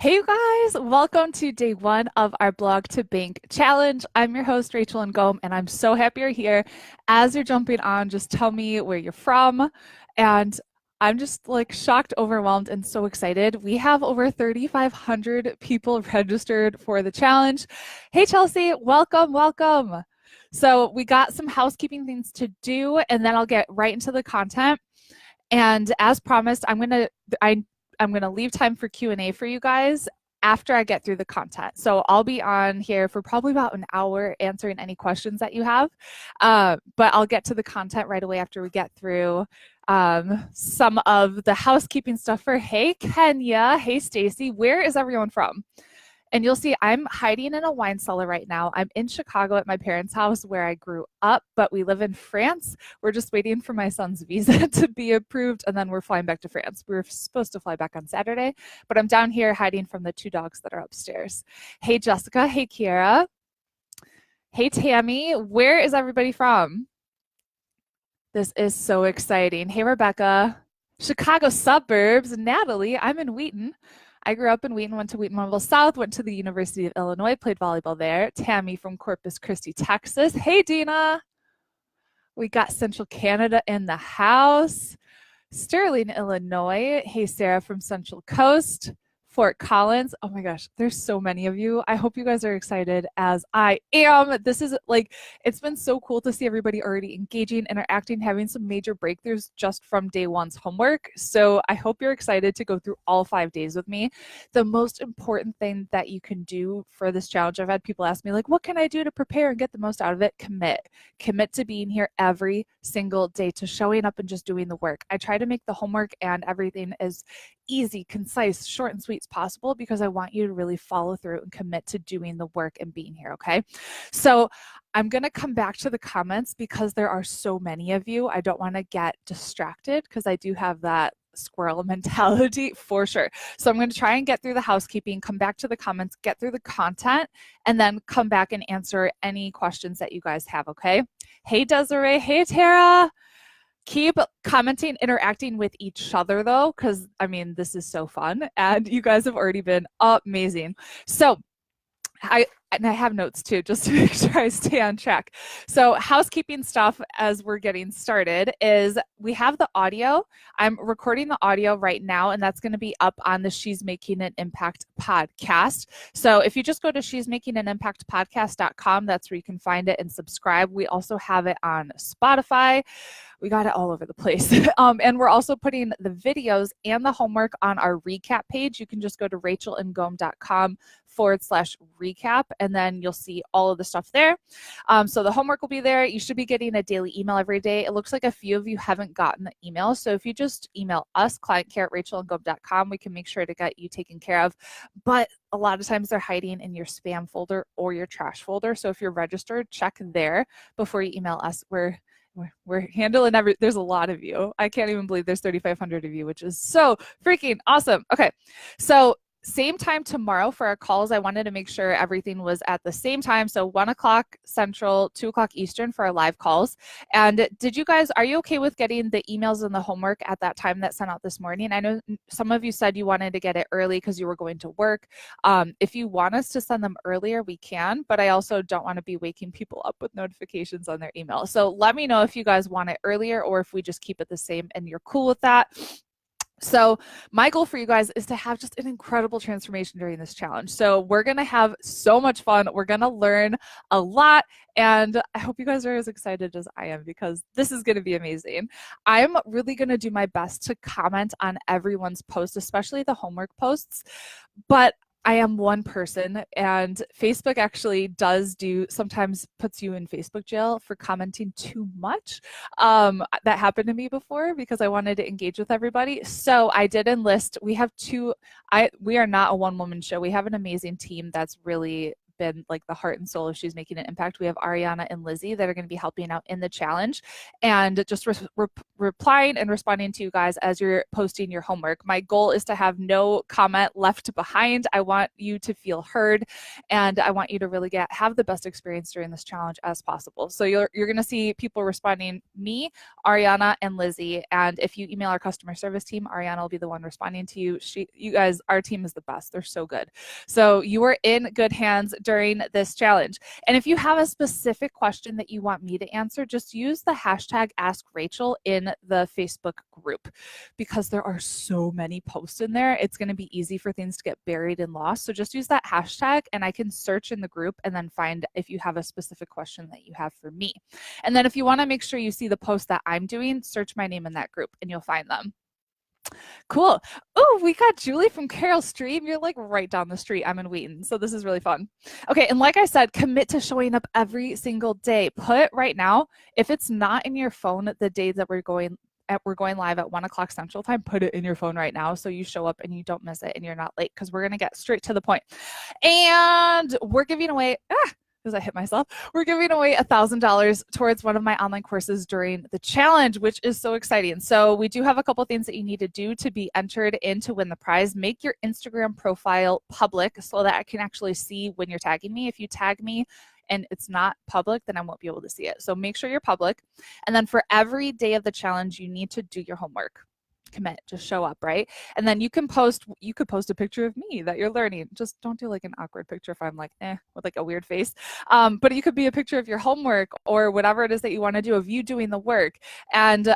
Hey you guys, welcome to day one of our Blog to Bank challenge. I'm your host, Rachel Ngom, and I'm so happy you're here. As you're jumping on, just tell me where you're from. And I'm just like shocked, overwhelmed, and so excited. We have over 3,500 people registered for the challenge. Hey Chelsea, welcome, welcome. So we got some housekeeping things to do, and then I'll get right into the content. And as promised, I'm gonna leave time for Q&A for you guys after I get through the content. So I'll be on here for probably about an hour answering any questions that you have. But I'll get to the content right away after we get through some of the housekeeping stuff for Hey Kenya, hey Stacy, where is everyone from? And you'll see I'm hiding in a wine cellar right now. I'm in Chicago at my parents' house where I grew up, but we live in France. We're just waiting for my son's visa to be approved, and then we're flying back to France. We were supposed to fly back on Saturday, but I'm down here hiding from the two dogs that are upstairs. Hey, Jessica. Hey, Kiera. Hey, Tammy. Where is everybody from? This is so exciting. Hey, Rebecca. Chicago suburbs. Natalie, I'm in Wheaton. I grew up in Wheaton, went to Wheaton Memorial South, went to the University of Illinois, played volleyball there. Tammy from Corpus Christi, Texas. Hey, Dina. We got Central Canada in the house. Sterling, Illinois. Hey, Sarah from Central Coast. Fort Collins. Oh my gosh, there's so many of you. I hope you guys are excited as I am. This is like, it's been so cool to see everybody already engaging, interacting, having some major breakthroughs just from day one's homework. So I hope you're excited to go through all 5 days with me. The most important thing that you can do for this challenge, I've had people ask me like, what can I do to prepare and get the most out of it? Commit to being here every single day, to showing up and just doing the work. I try to make the homework and everything as easy, concise, short and sweet as possible because I want you to really follow through and commit to doing the work and being here, okay? So I'm going to come back to the comments because there are so many of you. I don't want to get distracted because I do have that squirrel mentality for sure. So I'm going to try and get through the housekeeping, come back to the comments, get through the content, and then come back and answer any questions that you guys have, okay? Hey, Desiree. Hey, Tara. Keep commenting, interacting with each other though, because I mean, this is so fun and you guys have already been amazing. So I have notes too, just to make sure I stay on track. So housekeeping stuff as we're getting started is we have the audio. I'm recording the audio right now, and that's going to be up on the She's Making an Impact podcast. So if you just go to she'smakinganimpactpodcast.com, that's where you can find it and subscribe. We also have it on Spotify. We got it all over the place. And we're also putting the videos and the homework on our recap page. You can just go to rachelandgom.com/recap, and then you'll see all of the stuff there. So the homework will be there. You should be getting a daily email every day. It looks like a few of you haven't gotten the email. So if you just email us, clientcare@rachelandgom.com, we can make sure to get you taken care of. But a lot of times they're hiding in your spam folder or your trash folder. So if you're registered, check there before you email us. We're handling there's a lot of you. I can't even believe there's 3,500 of you, which is so freaking awesome. Okay, so same time tomorrow for our calls. I wanted to make sure everything was at the same time. So 1 o'clock Central, 2 o'clock Eastern for our live calls. And are you okay with getting the emails and the homework at that time that sent out this morning? I know some of you said you wanted to get it early because you were going to work. If you want us to send them earlier, we can, but I also don't want to be waking people up with notifications on their email. So let me know if you guys want it earlier or if we just keep it the same and you're cool with that. So my goal for you guys is to have just an incredible transformation during this challenge. So we're going to have so much fun. We're going to learn a lot. And I hope you guys are as excited as I am because this is going to be amazing. I'm really going to do my best to comment on everyone's posts, especially the homework posts. But I am one person, and Facebook actually sometimes puts you in Facebook jail for commenting too much. That happened to me before because I wanted to engage with everybody. So I did enlist. We are not a one-woman show. We have an amazing team that's really been like the heart and soul of She's Making an Impact. We have Ariana and Lizzie that are going to be helping out in the challenge and just replying and responding to you guys as you're posting your homework. My goal is to have no comment left behind. I want you to feel heard, and I want you to really have the best experience during this challenge as possible. So you're going to see people responding, me, Ariana, and Lizzie. And if you email our customer service team, Ariana will be the one responding to you. You guys, our team is the best. They're so good. So you are in good hands during this challenge. And if you have a specific question that you want me to answer, just use the hashtag #AskRachel in the Facebook group, because there are so many posts in there. It's going to be easy for things to get buried and lost. So just use that hashtag and I can search in the group and then find if you have a specific question that you have for me. And then if you want to make sure you see the post that I'm doing, search my name in that group and you'll find them. Cool. Oh, we got Julie from Carol Stream. You're like right down the street. I'm in Wheaton. So this is really fun. Okay. And like I said, commit to showing up every single day. Put right now, if it's not in your phone, the day that we're going live at 1 o'clock Central Time, put it in your phone right now so you show up and you don't miss it and you're not late, because we're going to get straight to the point. And we're giving away, as I hit myself, we're giving away $1,000 towards one of my online courses during the challenge, which is so exciting. So we do have a couple things that you need to do to be entered in to win the prize. Make your Instagram profile public so that I can actually see when you're tagging me. If you tag me and it's not public, then I won't be able to see it. So make sure you're public. And then for every day of the challenge, you need to do your homework. Commit, just show up, right? And then you could post a picture of me that you're learning. Just don't do like an awkward picture if I'm like with like a weird face, but you could be a picture of your homework or whatever it is that you want to do of you doing the work. And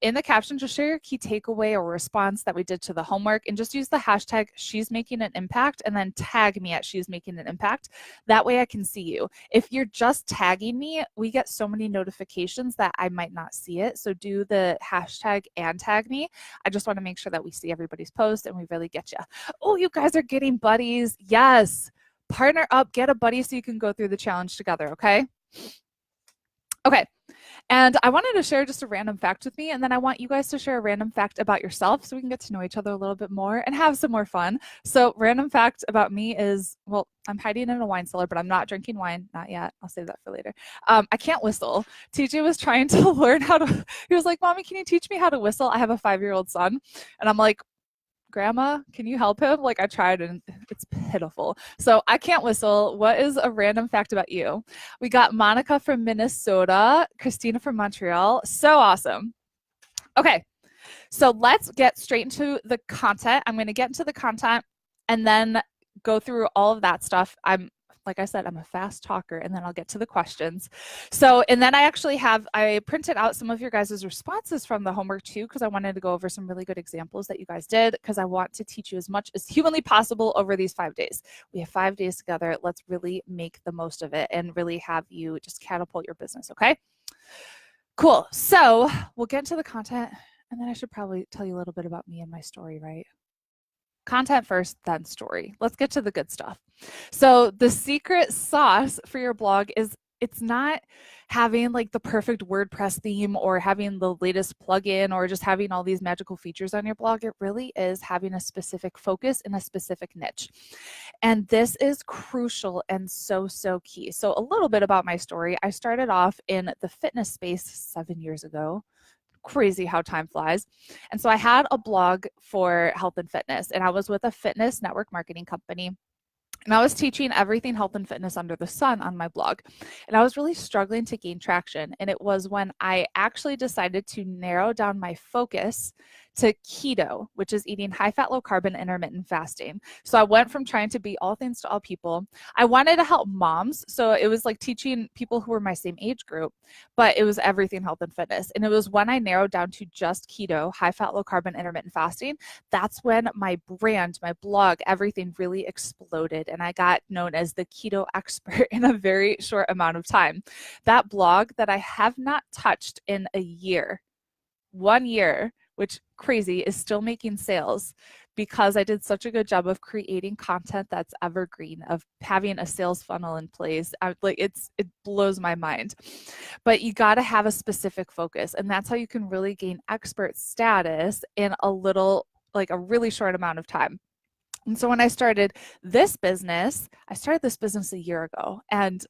in the caption, just share your key takeaway or response that we did to the homework, and just use the hashtag She's Making an Impact and then tag me at She's Making an Impact. That way I can see you. If you're just tagging me, we get so many notifications that I might not see it. So do the hashtag and tag me. I just want to make sure that we see everybody's post and we really get you. Oh, you guys are getting buddies. Yes. Partner up, get a buddy so you can go through the challenge together, okay? Okay. And I wanted to share just a random fact with me, and then I want you guys to share a random fact about yourself so we can get to know each other a little bit more and have some more fun. So random fact about me is, well, I'm hiding in a wine cellar, but I'm not drinking wine. Not yet. I'll save that for later. I can't whistle. TJ was trying to learn how to, he was like, Mommy, can you teach me how to whistle? I have a 5-year-old son. And I'm like, Grandma, can you help him? Like, I tried and it's pitiful. So I can't whistle. What is a random fact about you? We got Monica from Minnesota, Christina from Montreal. So awesome. Okay, so let's get straight into the content. I'm going to get into the content and then go through all of that stuff. Like I said, I'm a fast talker, and then I'll get to the questions. So, and then I printed out some of your guys' responses from the homework too, because I wanted to go over some really good examples that you guys did, because I want to teach you as much as humanly possible over these 5 days. We have 5 days together. Let's really make the most of it and really have you just catapult your business, okay? Cool. So we'll get into the content, and then I should probably tell you a little bit about me and my story, right? Content first, then story. Let's get to the good stuff. So the secret sauce for your blog is, it's not having like the perfect WordPress theme or having the latest plugin or just having all these magical features on your blog. It really is having a specific focus in a specific niche. And this is crucial and so, so key. So a little bit about my story. I started off in the fitness space 7 years ago. Crazy how time flies. And so I had a blog for health and fitness, and I was with a fitness network marketing company. And I was teaching everything health and fitness under the sun on my blog. And I was really struggling to gain traction. And it was when I actually decided to narrow down my focus to keto, which is eating high fat, low carb, and intermittent fasting. So I went from trying to be all things to all people. I wanted to help moms. So it was like teaching people who were my same age group, but it was everything health and fitness. And it was when I narrowed down to just keto, high fat, low carb, and intermittent fasting, that's when my brand, my blog, everything really exploded. And I got known as the keto expert in a very short amount of time. That blog that I have not touched in a year, 1 year, which crazy, is still making sales because I did such a good job of creating content that's evergreen, of having a sales funnel in place. It blows my mind. But you got to have a specific focus, and that's how you can really gain expert status in a really short amount of time. And so when I started this business a year ago, and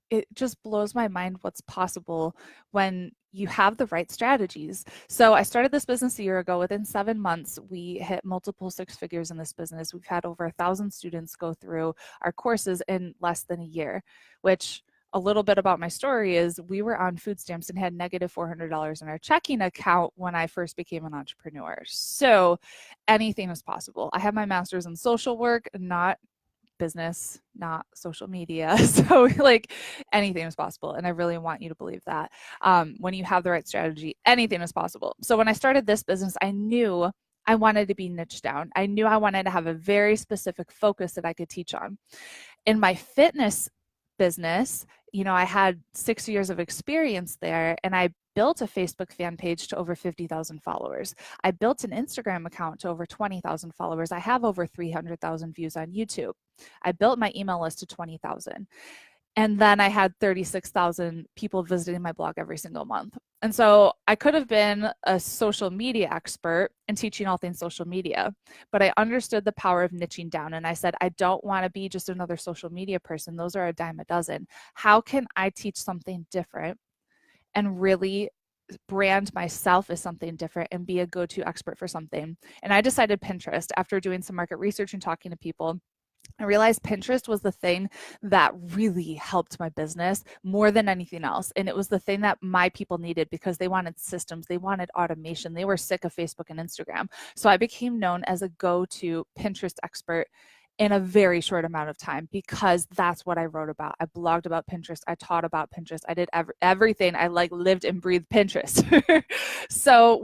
it just blows my mind what's possible when you have the right strategies. So I started this business a year ago. Within 7 months, we hit multiple six figures in this business. We've had over 1,000 students go through our courses in less than a year, which a little bit about my story is we were on food stamps and had negative $400 in our checking account when I first became an entrepreneur. So anything is possible. I have my master's in social work, not business, not social media. So like anything is possible. And I really want you to believe that when you have the right strategy, anything is possible. So when I started this business, I knew I wanted to be niche down. I knew I wanted to have a very specific focus that I could teach on. In my fitness business, I had 6 years of experience there, and I built a Facebook fan page to over 50,000 followers. I built an Instagram account to over 20,000 followers. I have over 300,000 views on YouTube. I built my email list to 20,000. And then I had 36,000 people visiting my blog every single month. And so I could have been a social media expert and teaching all things social media, but I understood the power of niching down. And I said, I don't want to be just another social media person. Those are a dime a dozen. How can I teach something different and really brand myself as something different and be a go-to expert for something? And I decided Pinterest after doing some market research and talking to people. I realized Pinterest was the thing that really helped my business more than anything else. And it was the thing that my people needed because they wanted systems, they wanted automation, they were sick of Facebook and Instagram. So I became known as a go-to Pinterest expert in a very short amount of time because that's what I wrote about. I blogged about Pinterest. I taught about Pinterest. I did everything. I lived and breathed Pinterest. So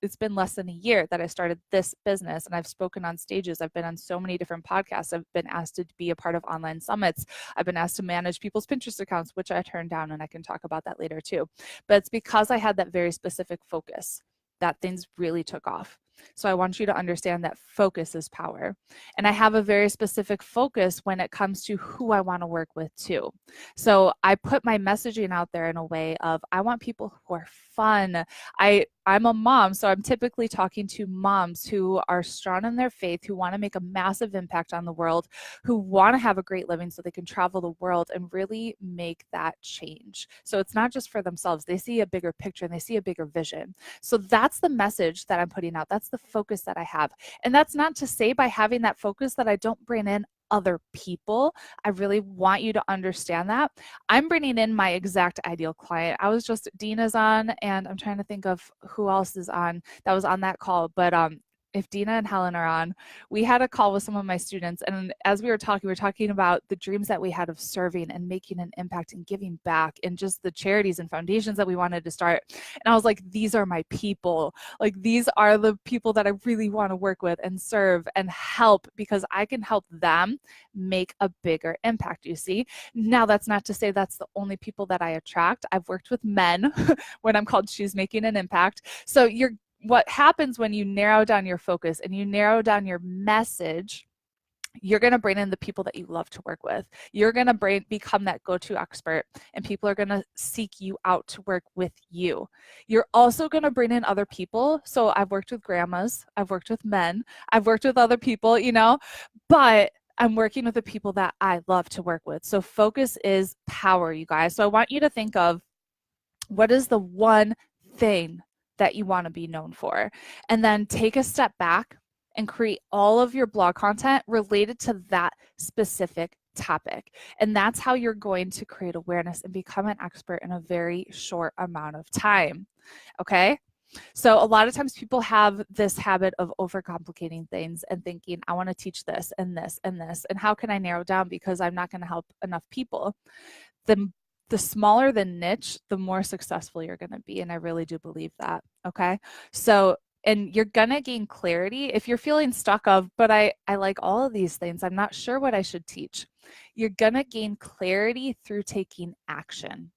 it's been less than a year that I started this business, and I've spoken on stages. I've been on so many different podcasts. I've been asked to be a part of online summits. I've been asked to manage people's Pinterest accounts, which I turned down, and I can talk about that later too. But it's because I had that very specific focus that things really took off. So I want you to understand that focus is power. And I have a very specific focus when it comes to who I want to work with too. So I put my messaging out there in a way of, I want people who are fun. I'm a mom, so I'm typically talking to moms who are strong in their faith, who want to make a massive impact on the world, who want to have a great living so they can travel the world and really make that change. So it's not just for themselves. They see a bigger picture and they see a bigger vision. So that's the message that I'm putting out. That's the focus that I have. And that's not to say by having that focus that I don't bring in other people. I really want you to understand that. I'm bringing in my exact ideal client. Dina's on, and I'm trying to think of who else is on that was on that call. But if Dina and Helen are on, we had a call with some of my students. And as we were talking about the dreams that we had of serving and making an impact and giving back and just the charities and foundations that we wanted to start. And I was like, these are my people. Like, these are the people that I really want to work with and serve and help because I can help them make a bigger impact, you see. Now, that's not to say that's the only people that I attract. I've worked with men when I'm called She's Making an Impact. So what happens when you narrow down your focus and you narrow down your message, you're going to bring in the people that you love to work with. You're going to become that go-to expert, and people are going to seek you out to work with you. You're also going to bring in other people. So I've worked with grandmas, I've worked with men, I've worked with other people, but I'm working with the people that I love to work with. So focus is power, you guys. So I want you to think of, what is the one thing that you want to be known for? And then take a step back and create all of your blog content related to that specific topic. And that's how you're going to create awareness and become an expert in a very short amount of time. Okay? So a lot of times people have this habit of overcomplicating things and thinking, I want to teach this and this and this. And how can I narrow down because I'm not going to help enough people? The smaller the niche, the more successful you're going to be. And I really do believe that. Okay. So, and you're going to gain clarity if you're feeling stuck but I like all of these things. I'm not sure what I should teach. You're going to gain clarity through taking action.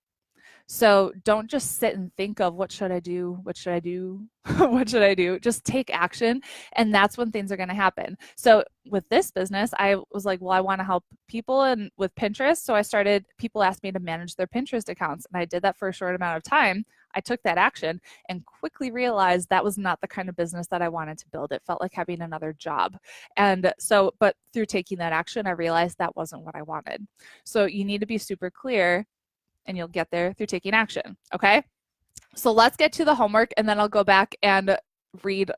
So don't just sit and think of what should I do? What should I do? What should I do? Just take action. And that's when things are going to happen. So with this business, I was like, well, I want to help people and with Pinterest. So people asked me to manage their Pinterest accounts. And I did that for a short amount of time. I took that action and quickly realized that was not the kind of business that I wanted to build. It felt like having another job. And so, but through taking that action, I realized that wasn't what I wanted. So you need to be super clear, and you'll get there through taking action. Okay. So let's get to the homework, and then I'll go back and read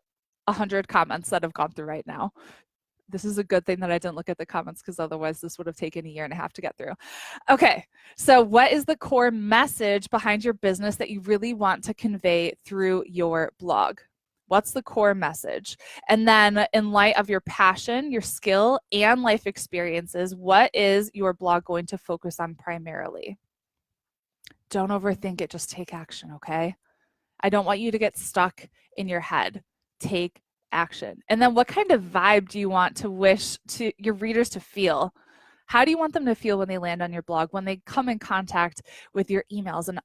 100 comments that have gone through right now. This is a good thing that I didn't look at the comments, because otherwise this would have taken a year and a half to get through. Okay, so what is the core message behind your business that you really want to convey through your blog? What's the core message? And then in light of your passion, your skill, and life experiences, what is your blog going to focus on primarily? Don't overthink it, just take action, okay? I don't want you to get stuck in your head. Take action. And then what kind of vibe do you want to wish to your readers to feel? How do you want them to feel when they land on your blog, when they come in contact with your emails and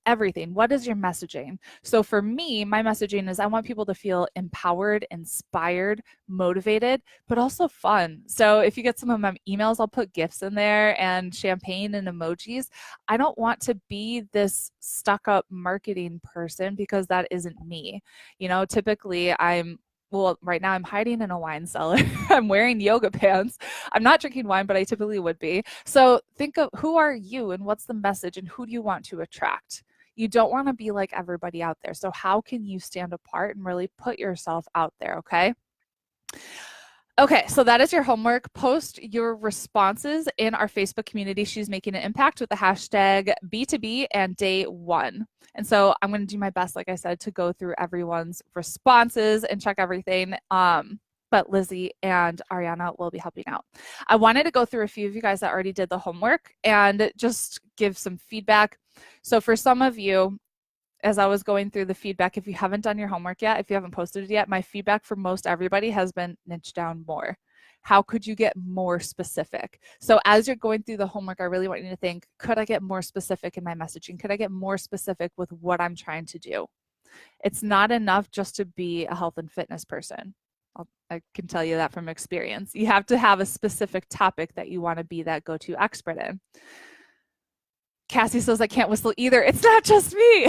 everything? What is your messaging? So for me, my messaging is I want people to feel empowered, inspired, motivated, but also fun. So if you get some of my emails, I'll put gifts in there and champagne and emojis. I don't want to be this stuck up marketing person, because that isn't me. You know, typically right now I'm hiding in a wine cellar. I'm wearing yoga pants. I'm not drinking wine, but I typically would be. So think of, who are you and what's the message and who do you want to attract? You don't want to be like everybody out there. So how can you stand apart and really put yourself out there, okay? Okay, so that is your homework. Post your responses in our Facebook community, She's Making an Impact, with the hashtag B2B and day one. And so I'm going to do my best, like I said, to go through everyone's responses and check everything. But Lizzie and Ariana will be helping out. I wanted to go through a few of you guys that already did the homework and just give some feedback. So for some of you, as I was going through the feedback, if you haven't done your homework yet, if you haven't posted it yet, my feedback for most everybody has been niche down more. How could you get more specific? So as you're going through the homework, I really want you to think, could I get more specific in my messaging? Could I get more specific with what I'm trying to do? It's not enough just to be a health and fitness person. I can tell you that from experience. You have to have a specific topic that you want to be that go-to expert in. Cassie says, I can't whistle either. It's not just me.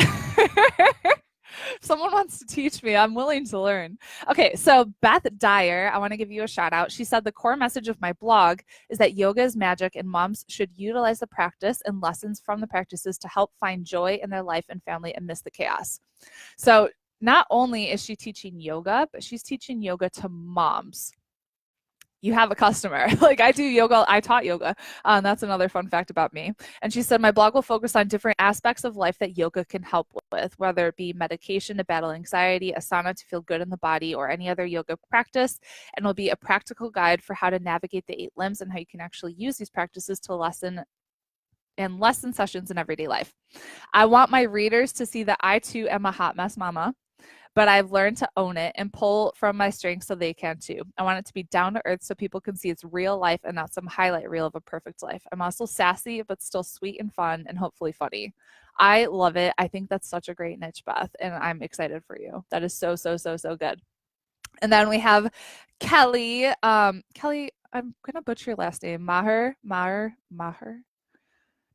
Someone wants to teach me. I'm willing to learn. Okay, so Beth Dyer, I want to give you a shout out. She said the core message of my blog is that yoga is magic and moms should utilize the practice and lessons from the practices to help find joy in their life and family amidst the chaos. So not only is she teaching yoga, but she's teaching yoga to moms. You have a customer. Like, I do yoga, I taught yoga. That's another fun fact about me. And she said, my blog will focus on different aspects of life that yoga can help with, whether it be medication to battle anxiety, asana to feel good in the body, or any other yoga practice. And will be a practical guide for how to navigate the 8 limbs and how you can actually use these practices to lesson sessions in everyday life. I want my readers to see that I too am a hot mess mama, but I've learned to own it and pull from my strengths so they can too. I want it to be down to earth so people can see it's real life and not some highlight reel of a perfect life. I'm also sassy, but still sweet and fun and hopefully funny. I love it. I think that's such a great niche, Beth, and I'm excited for you. That is so, so, so, so good. And then we have Kelly. Kelly, I'm going to butcher your last name. Maher.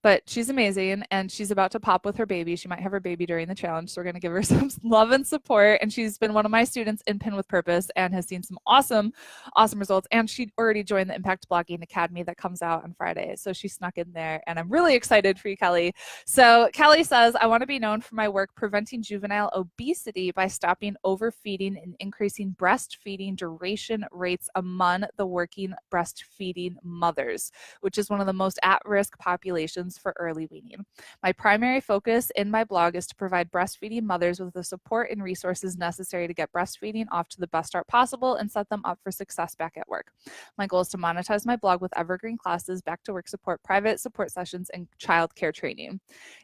But she's amazing, and she's about to pop with her baby. She might have her baby during the challenge, so we're going to give her some love and support. And she's been one of my students in Pin with Purpose and has seen some awesome, awesome results. And she already joined the Impact Blogging Academy that comes out on Friday. So she snuck in there, and I'm really excited for you, Kelly. So Kelly says, I want to be known for my work preventing juvenile obesity by stopping overfeeding and increasing breastfeeding duration rates among the working breastfeeding mothers, which is one of the most at-risk populations for early weaning. My primary focus in my blog is to provide breastfeeding mothers with the support and resources necessary to get breastfeeding off to the best start possible and set them up for success back at work. My goal is to monetize my blog with evergreen classes, back to work support, private support sessions, and childcare training.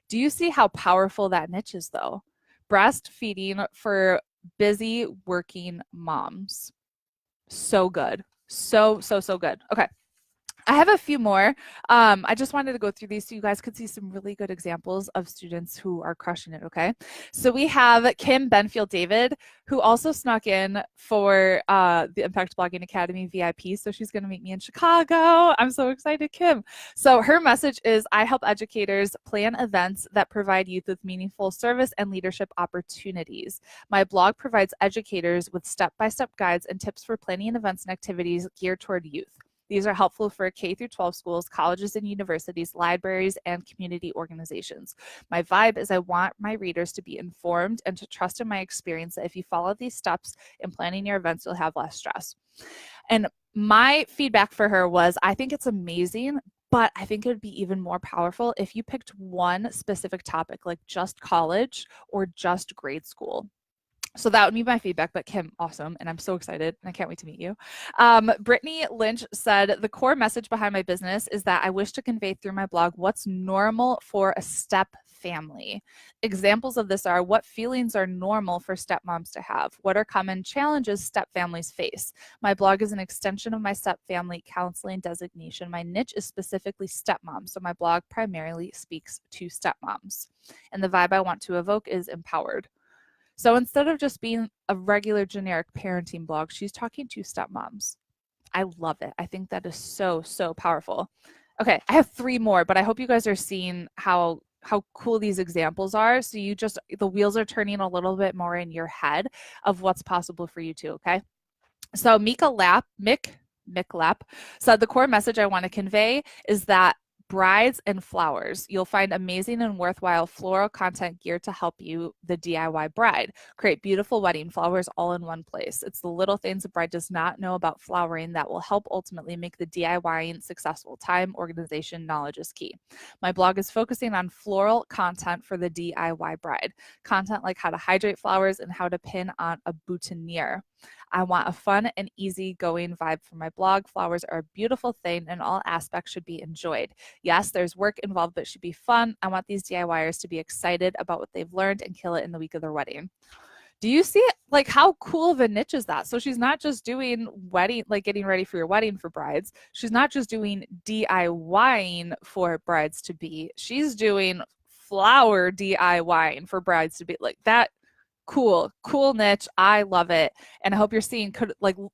Do you see how powerful that niche is, though? Breastfeeding for busy working moms. So good. So good. Okay. I have a few more. I just wanted to go through these so you guys could see some really good examples of students who are crushing it, okay? So we have Kim Benfield David, who also snuck in for the Impact Blogging Academy VIP. So she's going to meet me in Chicago. I'm so excited, Kim. So her message is, I help educators plan events that provide youth with meaningful service and leadership opportunities. My blog provides educators with step-by-step guides and tips for planning events and activities geared toward youth. These are helpful for K through 12 schools, colleges and universities, libraries, and community organizations. My vibe is I want my readers to be informed and to trust in my experience that if you follow these steps in planning your events, you'll have less stress. And my feedback for her was, I think it's amazing, but I think it would be even more powerful if you picked one specific topic, like just college or just grade school. So that would be my feedback, but Kim, awesome. And I'm so excited and I can't wait to meet you. Brittany Lynch said, the core message behind my business is that I wish to convey through my blog what's normal for a step family. Examples of this are, what feelings are normal for stepmoms to have? What are common challenges step families face? My blog is an extension of my step family counseling designation. My niche is specifically stepmom, so my blog primarily speaks to stepmoms. And the vibe I want to evoke is empowered. So instead of just being a regular generic parenting blog, she's talking to stepmoms. I love it. I think that is so, so powerful. Okay, I have 3 more, but I hope you guys are seeing how cool these examples are. So you just, the wheels are turning a little bit more in your head of what's possible for you too, okay? So Mick Lapp said, the core message I want to convey is that brides and flowers. You'll find amazing and worthwhile floral content geared to help you, the DIY bride, create beautiful wedding flowers all in one place. It's the little things a bride does not know about flowering that will help ultimately make the DIYing successful. Time, organization, knowledge is key. My blog is focusing on floral content for the DIY bride. Content like how to hydrate flowers and how to pin on a boutonniere. I want a fun and easygoing vibe for my blog. Flowers are a beautiful thing and all aspects should be enjoyed. Yes, there's work involved, but it should be fun. I want these DIYers to be excited about what they've learned and kill it in the week of their wedding. Do you see it? Like, how cool of a niche is that? So she's not just doing wedding, like getting ready for your wedding for brides. She's not just doing DIYing for brides to be. She's doing flower DIYing for brides to be. Like that. Cool niche. I love it. And I hope you're seeing,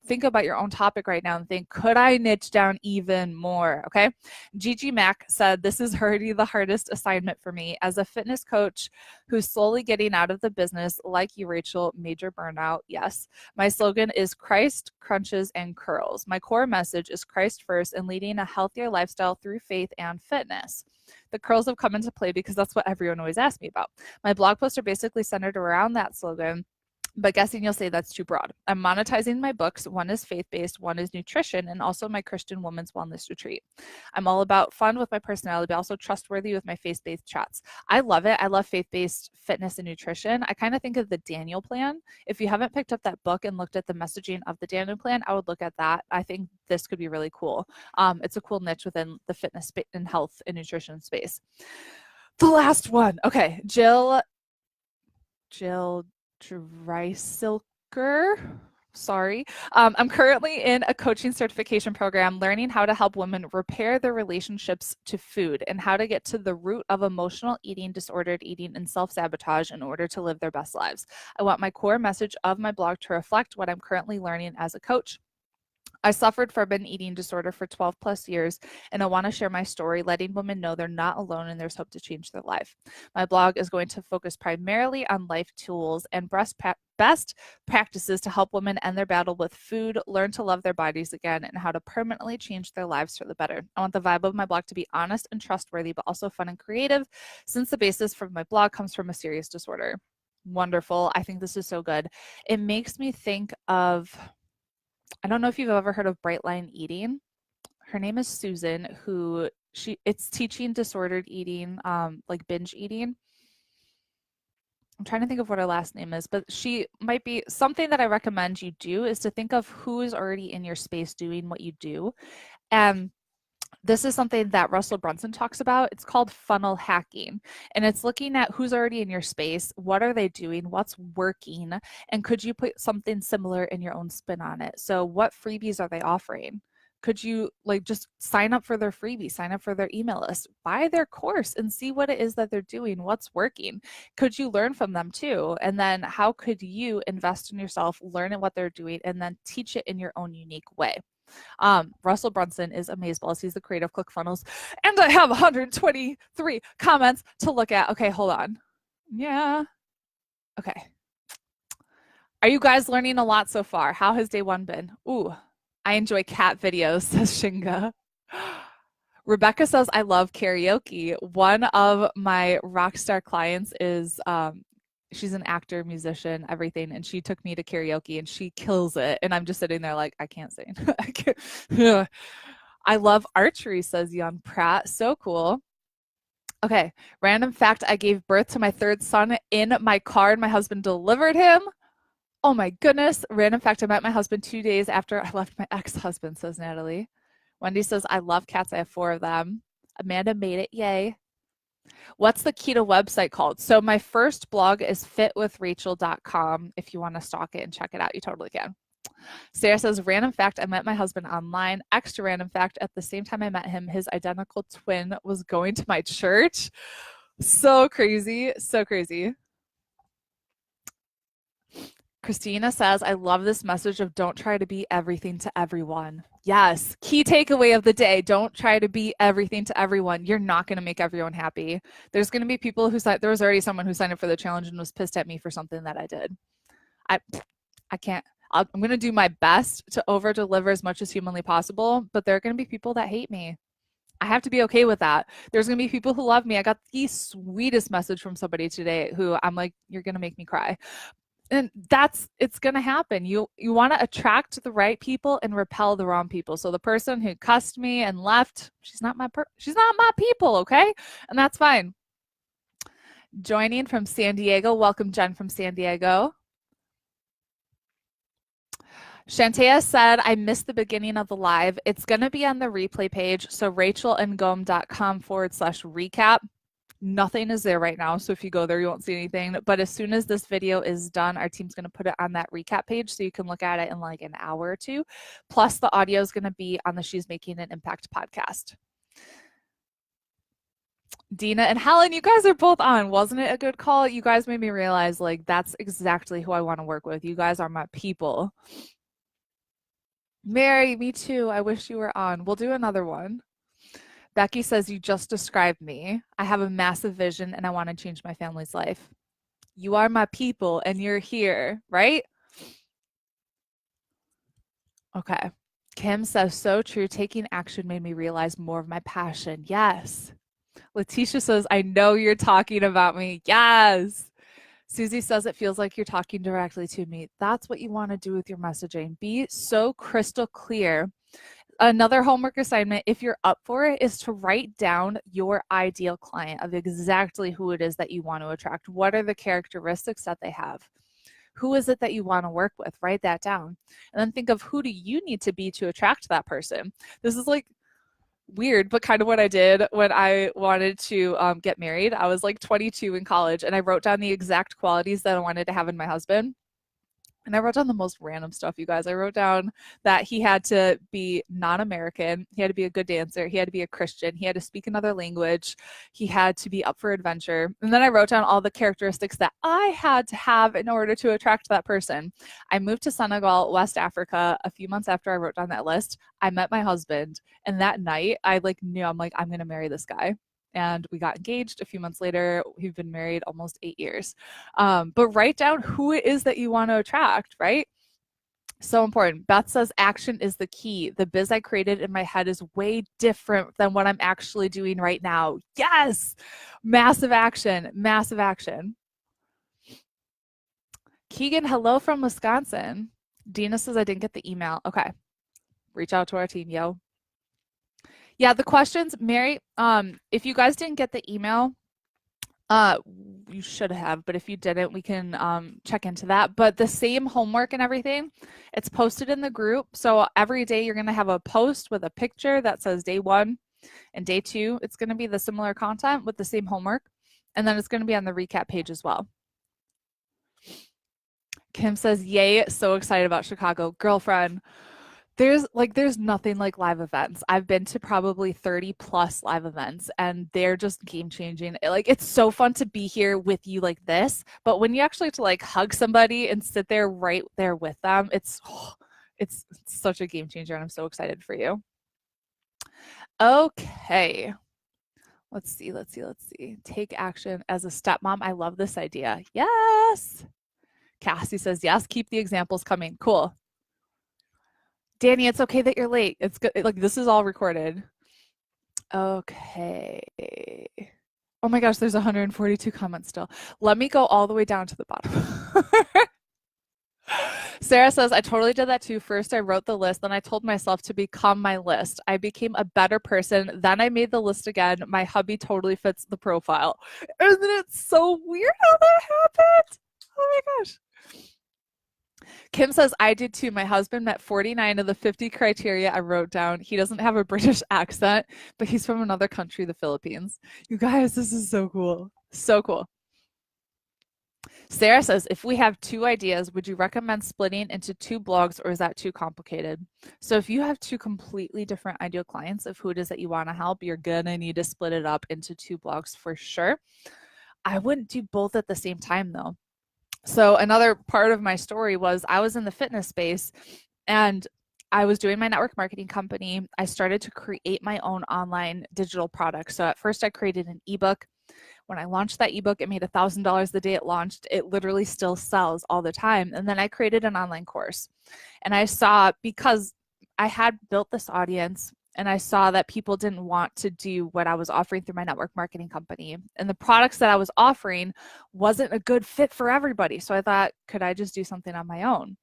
think about your own topic right now and think, could I niche down even more? Okay. Gigi Mack said, this is already the hardest assignment for me as a fitness coach who's slowly getting out of the business like you, Rachel, major burnout. Yes. My slogan is Christ, crunches, and curls. My core message is Christ first and leading a healthier lifestyle through faith and fitness. The curls have come into play because that's what everyone always asks me about. My blog posts are basically centered around that slogan, but guessing you'll say that's too broad. I'm monetizing my books. One is faith-based, one is nutrition, and also my Christian Women's Wellness Retreat. I'm all about fun with my personality, but also trustworthy with my faith-based chats. I love it. I love faith-based fitness and nutrition. I kind of think of the Daniel Plan. If you haven't picked up that book and looked at the messaging of the Daniel Plan, I would look at that. I think this could be really cool. It's a cool niche within the fitness and health and nutrition space. The last one. Okay, Jill Dreisilker. Sorry. I'm currently in a coaching certification program learning how to help women repair their relationships to food and how to get to the root of emotional eating, disordered eating, and self-sabotage in order to live their best lives. I want my core message of my blog to reflect what I'm currently learning as a coach. I suffered from an eating disorder for 12 plus years, and I want to share my story, letting women know they're not alone and there's hope to change their life. My blog is going to focus primarily on life tools and best practices to help women end their battle with food, learn to love their bodies again, and how to permanently change their lives for the better. I want the vibe of my blog to be honest and trustworthy, but also fun and creative, since the basis for my blog comes from a serious disorder. Wonderful. I think this is so good. It makes me think of, I don't know if you've ever heard of Bright Line Eating. Her name is Susan, who it's teaching disordered eating, like binge eating. I'm trying to think of what her last name is, but she might be something that I recommend you do is to think of who is already in your space doing what you do. And this is something that Russell Brunson talks about. It's called funnel hacking, and it's looking at who's already in your space, what are they doing, what's working, and could you put something similar in your own spin on it? So what freebies are they offering? Could you like just sign up for their freebie, sign up for their email list, buy their course and see what it is that they're doing, what's working? Could you learn from them too? And then how could you invest in yourself, learn in what they're doing, and then teach it in your own unique way? Russell Brunson is amazeballs. He's the creator of ClickFunnels. And I have 123 comments to look at. Okay, hold on. Yeah. Okay. Are you guys learning a lot so far? How has day one been? Ooh, I enjoy cat videos, says Shinga. Rebecca says, I love karaoke. One of my rock star clients is, she's an actor, musician, everything, and she took me to karaoke and she kills it. And I'm just sitting there like, I can't sing. I can't. I love archery, says Young Pratt. So cool. Okay, random fact, I gave birth to my third son in my car and my husband delivered him. Oh my goodness. Random fact, I met my husband 2 days after I left my ex-husband, says Natalie. Wendy says, I love cats. I have 4 of them. Amanda made it. Yay. What's the keto website called? So my first blog is fitwithrachel.com. If you want to stalk it and check it out, you totally can. Sarah says, random fact, I met my husband online. Extra random fact, at the same time I met him, his identical twin was going to my church. So crazy. So crazy. Christina says, I love this message of don't try to be everything to everyone. Yes. Key takeaway of the day. Don't try to be everything to everyone. You're not going to make everyone happy. There's going to be people who there was already someone who signed up for the challenge and was pissed at me for something that I did. I can't. I'm going to do my best to over deliver as much as humanly possible, but there are going to be people that hate me. I have to be okay with that. There's going to be people who love me. I got the sweetest message from somebody today who I'm like, you're going to make me cry. And it's going to happen. You want to attract the right people and repel the wrong people. So the person who cussed me and left, she's not my people, okay? And that's fine. Joining from San Diego. Welcome, Jen from San Diego. Shantea said, I missed the beginning of the live. It's going to be on the replay page. So rachelandgom.com/recap. Nothing is there right now, so if you go there, you won't see anything. But as soon as this video is done, our team's going to put it on that recap page so you can look at it in like an hour or two. Plus, the audio is going to be on the She's Making an Impact podcast. Dina and Helen, you guys are both on. Wasn't it a good call? You guys made me realize, like, that's exactly who I want to work with. You guys are my people. Mary, me too. I wish you were on. We'll do another one. Becky says, you just described me. I have a massive vision and I want to change my family's life. You are my people and you're here, right? Okay. Kim says, so true. Taking action made me realize more of my passion. Yes. Letitia says, I know you're talking about me. Yes. Susie says, it feels like you're talking directly to me. That's what you want to do with your messaging. Be so crystal clear. Another homework assignment, if you're up for it, is to write down your ideal client of exactly who it is that you want to attract. What are the characteristics that they have? Who is it that you want to work with? Write that down. And then think of who do you need to be to attract that person. This is like weird, but kind of what I did when I wanted to get married. I was like 22 in college and I wrote down the exact qualities that I wanted to have in my husband. And I wrote down the most random stuff, you guys. I wrote down that he had to be non-American. He had to be a good dancer. He had to be a Christian. He had to speak another language. He had to be up for adventure. And then I wrote down all the characteristics that I had to have in order to attract that person. I moved to Senegal, West Africa, a few months after I wrote down that list. I met my husband. And that night, I knew, I'm going to marry this guy. And we got engaged a few months later. We've been married almost 8 years. But write down who it is that you want to attract, right? So important. Beth says action is the key. The biz I created in my head is way different than what I'm actually doing right now. Yes! Massive action. Massive action. Keegan, hello from Wisconsin. Dina says I didn't get the email. Okay. Reach out to our team, yo. Yeah, the questions, Mary, if you guys didn't get the email, you should have, but if you didn't, we can check into that. But the same homework and everything, it's posted in the group. So every day you're going to have a post with a picture that says day 1 and day 2. It's going to be the similar content with the same homework. And then it's going to be on the recap page as well. Kim says, yay, so excited about Chicago. Girlfriend, There's nothing like live events. I've been to probably 30 plus live events and they're just game changing. Like it's so fun to be here with you like this, but when you actually have to like hug somebody and sit there right there with them, it's such a game changer and I'm so excited for you. Okay. Let's see. Take action as a stepmom. I love this idea. Yes. Cassie says yes. Keep the examples coming. Cool. Danny, it's okay that you're late. It's good. Like this is all recorded. Okay. Oh my gosh, there's 142 comments still. Let me go all the way down to the bottom. Sarah says, I totally did that too. First, I wrote the list, then I told myself to become my list. I became a better person. Then I made the list again. My hubby totally fits the profile. Isn't it so weird how that happened? Oh my gosh. Kim says, I did too. My husband met 49 of the 50 criteria I wrote down. He doesn't have a British accent, but he's from another country, the Philippines. You guys, this is so cool. So cool. Sarah says, if we have two ideas, would you recommend splitting into two blogs or is that too complicated? So if you have two completely different ideal clients of who it is that you want to help, you're going to need to split it up into two blogs for sure. I wouldn't do both at the same time though. So another part of my story was I was in the fitness space and I was doing my network marketing company. I started to create my own online digital product. So at first I created an ebook. When I launched that ebook, it made $1,000 the day it launched. It literally still sells all the time. And then I created an online course. And I saw, because I had built this audience and I saw that people didn't want to do what I was offering through my network marketing company. And the products that I was offering wasn't a good fit for everybody. So I thought, could I just do something on my own?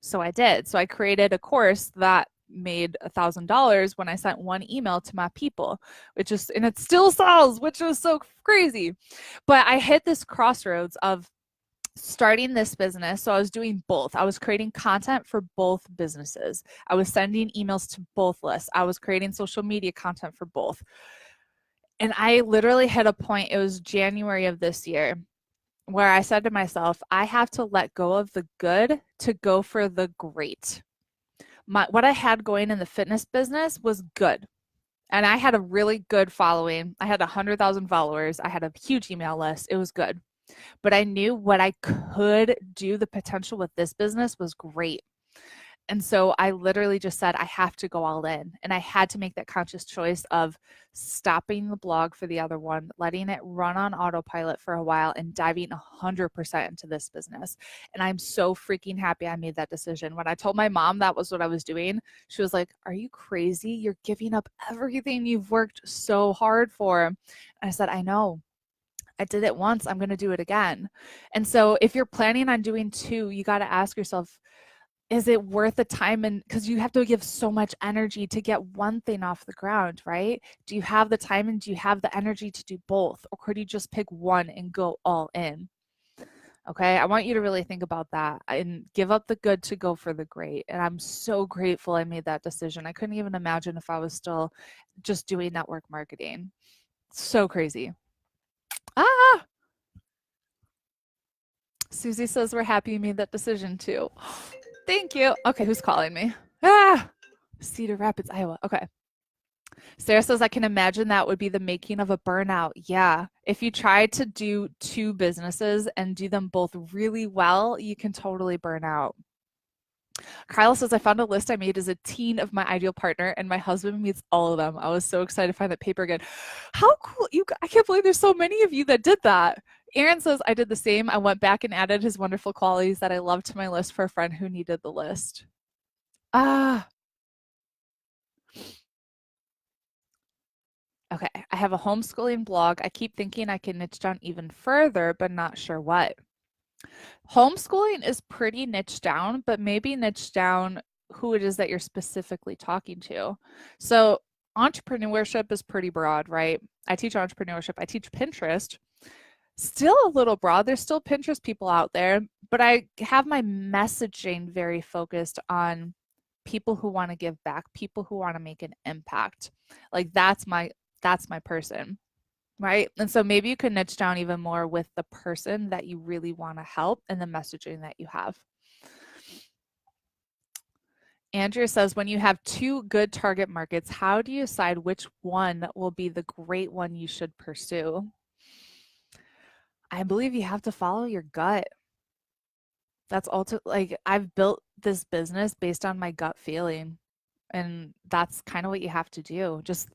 So I did. So I created a course that made $1,000 when I sent one email to my people, and it still sells, which was so crazy. But I hit this crossroads of starting this business. So I was doing both. I was creating content for both businesses. I was sending emails to both lists. I was creating social media content for both. And I literally hit a point, it was January of this year, where I said to myself, I have to let go of the good to go for the great. What I had going in the fitness business was good. And I had a really good following. I had 100,000 followers. I had a huge email list. It was good. But I knew what I could do, the potential with this business was great. And so I literally just said, I have to go all in. And I had to make that conscious choice of stopping the blog for the other one, letting it run on autopilot for a while and diving 100% into this business. And I'm so freaking happy I made that decision. When I told my mom that was what I was doing, she was like, are you crazy? You're giving up everything you've worked so hard for. And I said, I know. I did it once. I'm going to do it again. And so if you're planning on doing two, you got to ask yourself, is it worth the time? And because you have to give so much energy to get one thing off the ground, right? Do you have the time and do you have the energy to do both? Or could you just pick one and go all in? Okay, I want you to really think about that and give up the good to go for the great. And I'm so grateful I made that decision. I couldn't even imagine if I was still just doing network marketing. So crazy. Ah, Susie says we're happy you made that decision too. Thank you. Okay, who's calling me? Ah, Cedar Rapids, Iowa. Okay. Sarah says, I can imagine that would be the making of a burnout. Yeah. If you try to do two businesses and do them both really well, you can totally burn out. Carla says, I found a list I made as a teen of my ideal partner, and my husband meets all of them. I was so excited to find that paper again. How cool. I can't believe there's so many of you that did that. Aaron says, I did the same. I went back and added his wonderful qualities that I loved to my list for a friend who needed the list. Ah. Okay, I have a homeschooling blog. I keep thinking I can niche down even further, but not sure what. Homeschooling is pretty niche down, but maybe niche down who it is that you're specifically talking to. So entrepreneurship is pretty broad, right? I teach entrepreneurship. I teach Pinterest. Still a little broad. There's still Pinterest people out there, but I have my messaging very focused on people who want to give back, people who want to make an impact. Like that's my person, right? And so maybe you can niche down even more with the person that you really want to help and the messaging that you have. Andrew says, when you have two good target markets, how do you decide which one will be the great one you should pursue? I believe you have to follow your gut. That's also like I've built this business based on my gut feeling. And that's kind of what you have to do. Just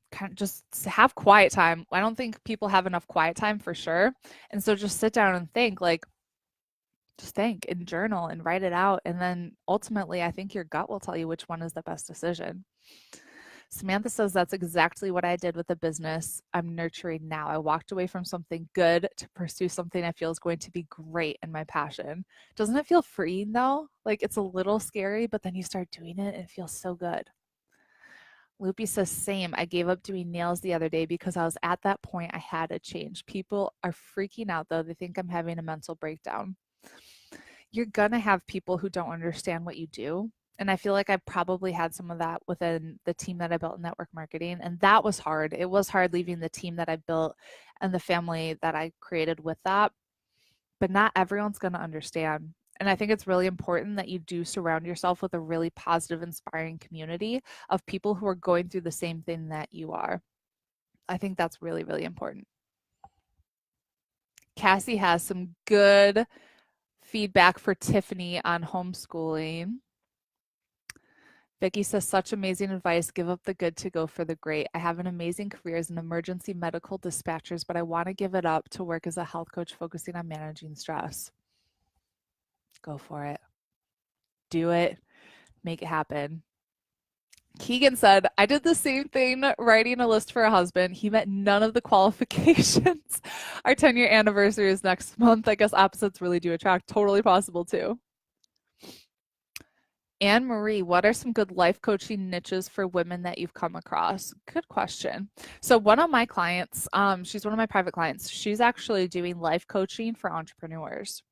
have quiet time. I don't think people have enough quiet time for sure. And so just sit down and think, like just think and journal and write it out. And then ultimately, I think your gut will tell you which one is the best decision. Samantha says that's exactly what I did with the business I'm nurturing now. I walked away from something good to pursue something I feel is going to be great and my passion. Doesn't it feel freeing though? Like it's a little scary, but then you start doing it and it feels so good. Loopy says, same. I gave up doing nails the other day because I was at that point I had to change. People are freaking out though. They think I'm having a mental breakdown. You're going to have people who don't understand what you do. And I feel like I probably had some of that within the team that I built in network marketing. And that was hard. It was hard leaving the team that I built and the family that I created with that. But not everyone's going to understand. And I think it's really important that you do surround yourself with a really positive, inspiring community of people who are going through the same thing that you are. I think that's really, really important. Cassie has some good feedback for Tiffany on homeschooling. Vicky says, such amazing advice. Give up the good to go for the great. I have an amazing career as an emergency medical dispatcher, but I want to give it up to work as a health coach focusing on managing stress. Go for it. Do it. Make it happen. Keegan said, I did the same thing writing a list for a husband. He met none of the qualifications. Our 10-year anniversary is next month. I guess opposites really do attract. Totally possible too. Anne Marie, what are some good life coaching niches for women that you've come across? Good question. So one of my clients, she's one of my private clients. She's actually doing life coaching for entrepreneurs.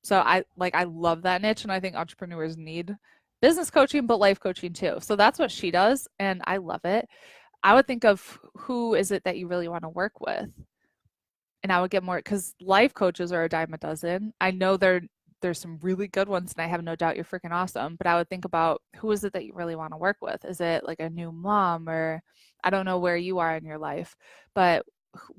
So I love that niche, and I think entrepreneurs need business coaching, but life coaching too. So that's what she does, and I love it. I would think of who is it that you really want to work with, and I would get more because life coaches are a dime a dozen. I know there's some really good ones, and I have no doubt you're freaking awesome. But I would think about who is it that you really want to work with? Is it like a new mom, or I don't know where you are in your life, but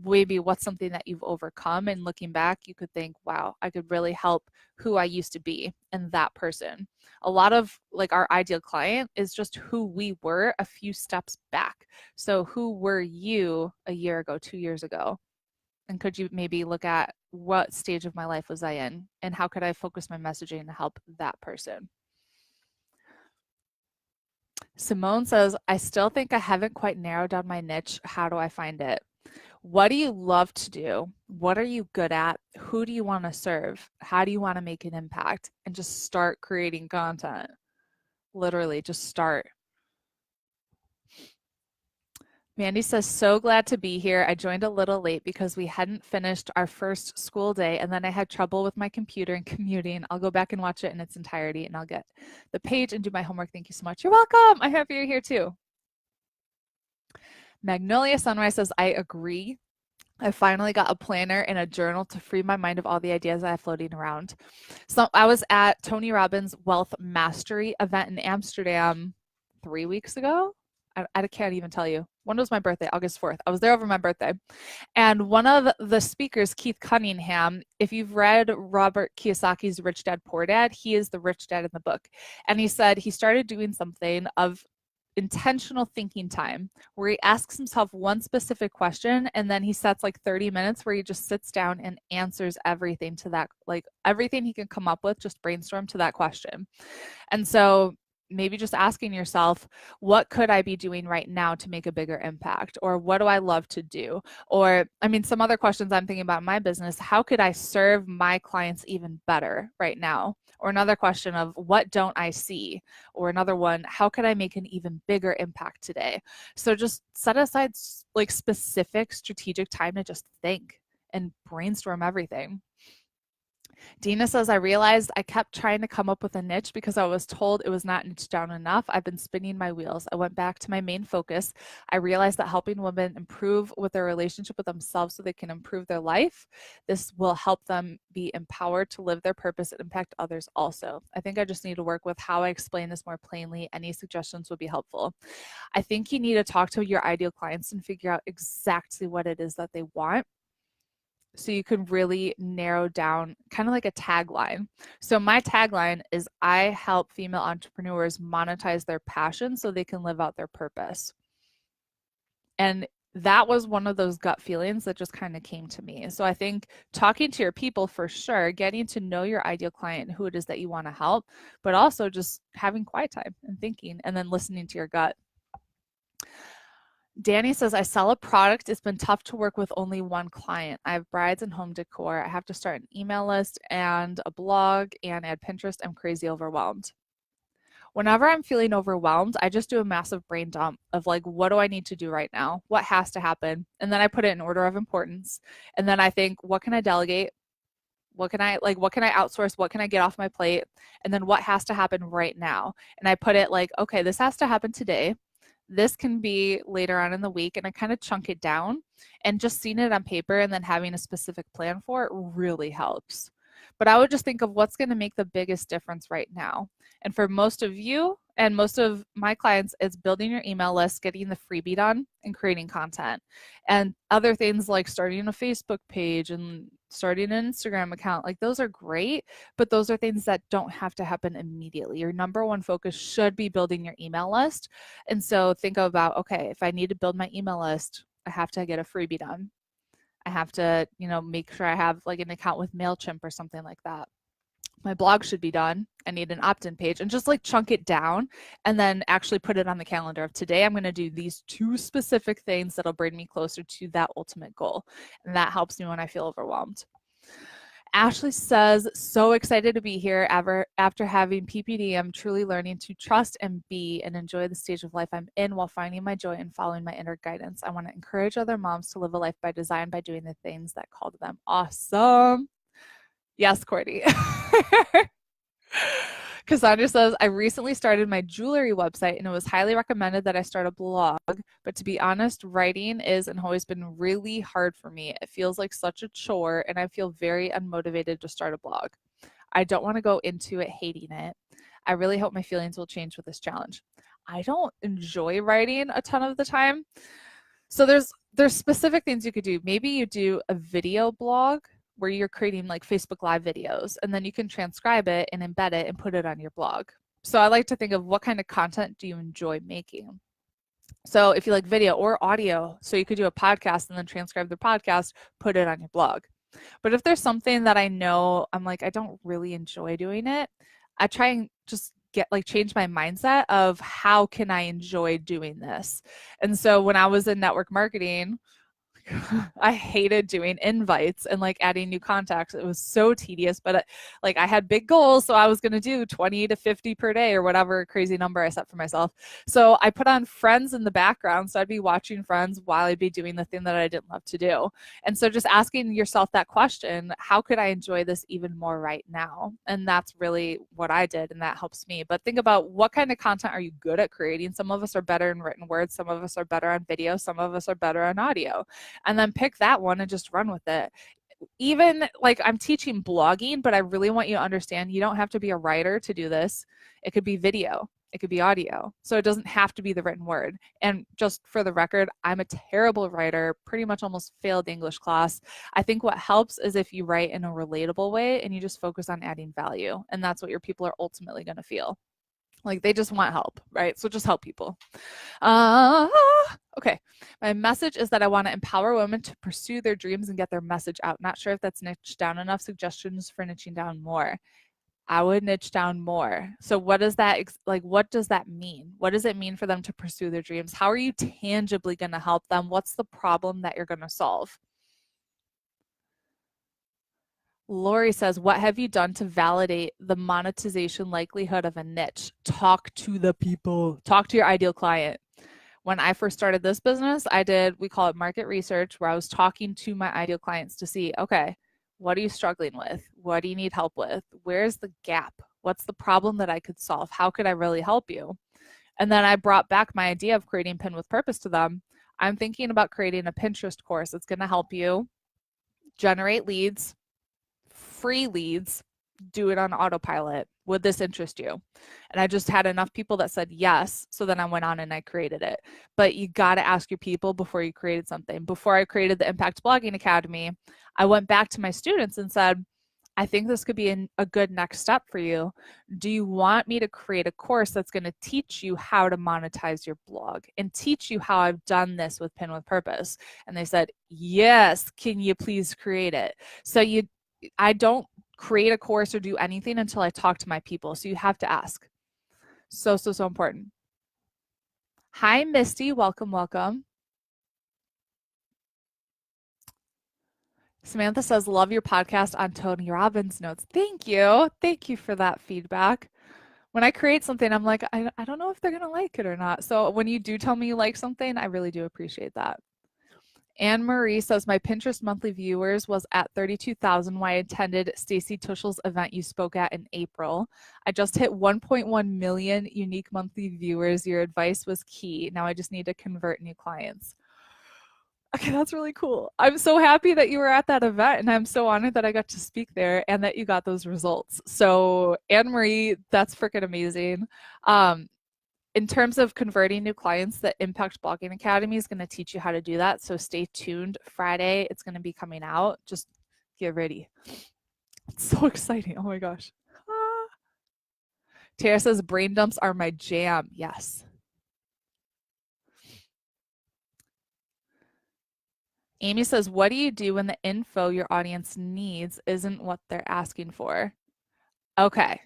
maybe what's something that you've overcome, and looking back you could think, wow, I could really help who I used to be and that person. A lot of like our ideal client is just who we were a few steps back. So who were you a year ago, 2 years ago? And could you maybe look at what stage of my life was I in and how could I focus my messaging to help that person? Simone says, I still think I haven't quite narrowed down my niche. How do I find it? What do you love to do? What are you good at? Who do you want to serve? How do you want to make an impact? And just start creating content. Literally, just start. Mandy says, so glad to be here. I joined a little late because we hadn't finished our first school day and then I had trouble with my computer and commuting. I'll go back and watch it in its entirety and I'll get the page and do my homework. Thank you so much. You're welcome. I'm happy you're here too. Magnolia Sunrise says, I agree. I finally got a planner and a journal to free my mind of all the ideas I have floating around. So I was at Tony Robbins' Wealth Mastery event in Amsterdam 3 weeks ago. I can't even tell you. When was my birthday? August 4th. I was there over my birthday. And one of the speakers, Keith Cunningham, if you've read Robert Kiyosaki's Rich Dad, Poor Dad, he is the rich dad in the book. And he said he started doing something of intentional thinking time where he asks himself one specific question and then he sets like 30 minutes where he just sits down and answers everything to that, like everything he can come up with, just brainstorm to that question. And so maybe just asking yourself, what could I be doing right now to make a bigger impact? Or what do I love to do? Or, I mean, some other questions I'm thinking about in my business, how could I serve my clients even better right now? Or another question of what don't I see? Or another one, how could I make an even bigger impact today? So just set aside like specific strategic time to just think and brainstorm everything. Dina says, I realized I kept trying to come up with a niche because I was told it was not niche down enough. I've been spinning my wheels. I went back to my main focus. I realized that helping women improve with their relationship with themselves so they can improve their life, this will help them be empowered to live their purpose and impact others also. I think I just need to work with how I explain this more plainly. Any suggestions would be helpful. I think you need to talk to your ideal clients and figure out exactly what it is that they want, so you can really narrow down kind of like a tagline. So my tagline is, I help female entrepreneurs monetize their passion so they can live out their purpose. And that was one of those gut feelings that just kind of came to me. So I think talking to your people for sure, getting to know your ideal client and who it is that you want to help, but also just having quiet time and thinking and then listening to your gut. Danny says, I sell a product. It's been tough to work with only one client. I have brides and home decor. I have to start an email list and a blog and add Pinterest. I'm crazy overwhelmed. Whenever I'm feeling overwhelmed, I just do a massive brain dump of like, what do I need to do right now? What has to happen? And then I put it in order of importance. And then I think, what can I delegate? What can I outsource? What can I get off my plate? And then what has to happen right now? And I put it like, okay, this has to happen today. This can be later on in the week, and I kind of chunk it down, and just seeing it on paper and then having a specific plan for it really helps. But I would just think of what's going to make the biggest difference right now. And for most of you and most of my clients, it's building your email list, getting the freebie done, and creating content. And other things like starting a Facebook page and starting an Instagram account, like those are great, but those are things that don't have to happen immediately. Your number one focus should be building your email list. And so think about, okay, if I need to build my email list, I have to get a freebie done. I have to, make sure I have like an account with MailChimp or something like that. My blog should be done. I need an opt-in page, and just like chunk it down and then actually put it on the calendar of today. I'm going to do these 2 specific things that'll bring me closer to that ultimate goal. And that helps me when I feel overwhelmed. Ashley says, so excited to be here after having PPD. I'm truly learning to trust and be and enjoy the stage of life I'm in while finding my joy and following my inner guidance. I want to encourage other moms to live a life by design by doing the things that call to them. Awesome. Yes, Courtney. Cassandra says, I recently started my jewelry website and it was highly recommended that I start a blog. But to be honest, writing is and always been really hard for me. It feels like such a chore and I feel very unmotivated to start a blog. I don't want to go into it hating it. I really hope my feelings will change with this challenge. I don't enjoy writing a ton of the time. So there's specific things you could do. Maybe you do a video blog where you're creating like Facebook Live videos, and then you can transcribe it and embed it and put it on your blog. So I like to think of what kind of content do you enjoy making? So if you like video or audio, so you could do a podcast and then transcribe the podcast, put it on your blog. But if there's something that I know, I'm like, I don't really enjoy doing it, I try and just change my mindset of how can I enjoy doing this? And so when I was in network marketing, I hated doing invites and like adding new contacts. It was so tedious, but I had big goals. So I was going to do 20 to 50 per day or whatever crazy number I set for myself. So I put on Friends in the background. So I'd be watching Friends while I'd be doing the thing that I didn't love to do. And so just asking yourself that question, how could I enjoy this even more right now? And that's really what I did. And that helps me. But think about, what kind of content are you good at creating? Some of us are better in written words. Some of us are better on video. Some of us are better on audio. And then pick that one and just run with it. Even like I'm teaching blogging, but I really want you to understand you don't have to be a writer to do this. It could be video. It could be audio. So it doesn't have to be the written word. And just for the record, I'm a terrible writer, pretty much almost failed English class. I think what helps is if you write in a relatable way and you just focus on adding value. And that's what your people are ultimately going to feel. Like they just want help, right? So just help people. Okay. My message is that I want to empower women to pursue their dreams and get their message out. Not sure if that's niched down enough. Suggestions for niching down more. I would niche down more. So what does that mean? What does it mean for them to pursue their dreams? How are you tangibly going to help them? What's the problem that you're going to solve? Lori says, what have you done to validate the monetization likelihood of a niche? Talk to the people. Talk to your ideal client. When I first started this business, we call it market research, where I was talking to my ideal clients to see, okay, What are you struggling with? What do you need help with? Where's the gap? What's the problem that I could solve? How could I really help you? And then I brought back my idea of creating Pin with Purpose to them. I'm thinking about creating a Pinterest course that's going to help you generate leads, free leads, do it on autopilot. Would this interest you? And I just had enough people that said yes. So then I went on and I created it. But you got to ask your people before you created something. Before I created the Impact Blogging Academy, I went back to my students and said, I think this could be a good next step for you. Do you want me to create a course that's going to teach you how to monetize your blog and teach you how I've done this with Pin with Purpose? And they said, yes, can you please create it? So I don't create a course or do anything until I talk to my people. So you have to ask. So important. Hi, Misty. Welcome, welcome. Samantha says, love your podcast on Tony Robbins notes. Thank you. Thank you for that feedback. When I create something, I'm like, I don't know if they're going to like it or not. So when you do tell me you like something, I really do appreciate that. Anne Marie says, my Pinterest monthly viewers was at 32,000 when I attended Stacy Tuschel's event you spoke at in April. I just hit 1.1 million unique monthly viewers. Your advice was key. Now I just need to convert new clients. Okay, that's really cool. I'm so happy that you were at that event, and I'm so honored that I got to speak there and that you got those results. So Anne Marie, that's freaking amazing. In terms of converting new clients, the Impact Blogging Academy is going to teach you how to do that. So stay tuned. Friday, it's going to be coming out. Just get ready. It's so exciting. Oh my gosh. Tara says, brain dumps are my jam. Yes. Amy says, what do you do when the info your audience needs isn't what they're asking for? Okay.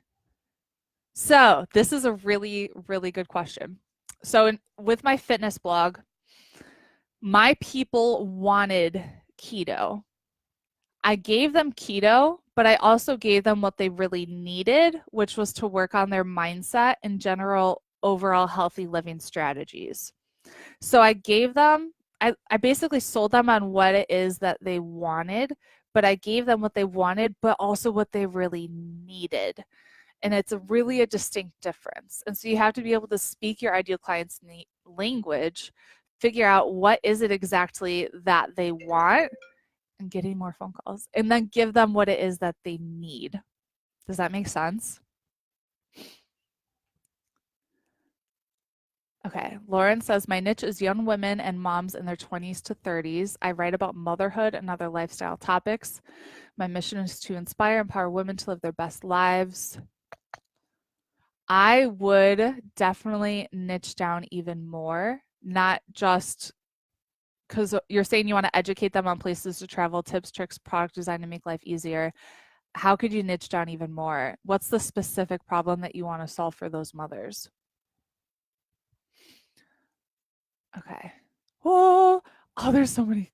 So this is a really, really good question. So with my fitness blog, my people wanted keto. I gave them keto, but I also gave them what they really needed, which was to work on their mindset and general overall healthy living strategies. So I gave them, I basically sold them on what it is that they wanted, but I gave them what they wanted, but also what they really needed. And it's really a distinct difference. And so you have to be able to speak your ideal client's language, figure out what is it exactly that they want, and getting more phone calls, and then give them what it is that they need. Does that make sense? Okay, Lauren says, my niche is young women and moms in their 20s to 30s. I write about motherhood and other lifestyle topics. My mission is to inspire and empower women to live their best lives. I would definitely niche down even more, not just because you're saying you want to educate them on places to travel, tips, tricks, product design to make life easier. How could you niche down even more? What's the specific problem that you want to solve for those mothers? Okay. Oh, there's so many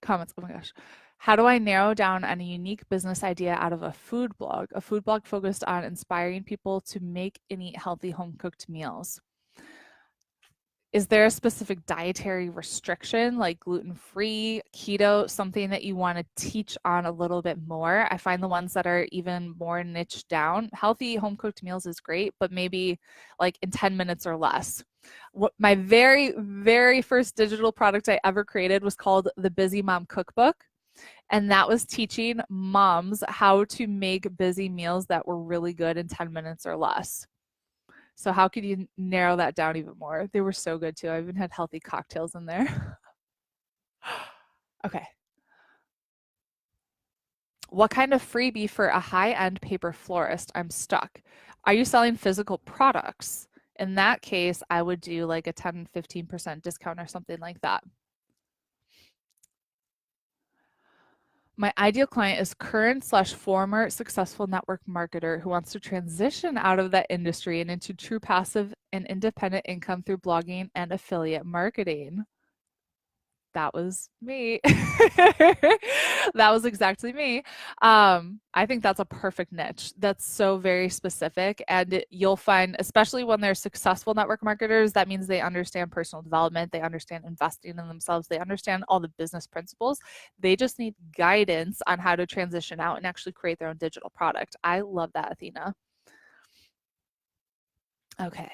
comments. Oh my gosh. How do I narrow down on a unique business idea out of a food blog? A food blog focused on inspiring people to make and eat healthy home-cooked meals. Is there a specific dietary restriction like gluten-free, keto, something that you want to teach on a little bit more? I find the ones that are even more niche down. Healthy home-cooked meals is great, but maybe like in 10 minutes or less. My very, very first digital product I ever created was called the Busy Mom Cookbook. And that was teaching moms how to make busy meals that were really good in 10 minutes or less. So how could you narrow that down even more? They were so good too. I even had healthy cocktails in there. Okay. What kind of freebie for a high-end paper florist? I'm stuck. Are you selling physical products? In that case, I would do like a 10, 15% discount or something like that. My ideal client is current/former successful network marketer who wants to transition out of that industry and into true passive and independent income through blogging and affiliate marketing. That was me. That was exactly me. I think that's a perfect niche. That's so very specific. And you'll find, especially when they're successful network marketers, that means they understand personal development, they understand investing in themselves, they understand all the business principles. They just need guidance on how to transition out and actually create their own digital product. I love that, Athena. Okay.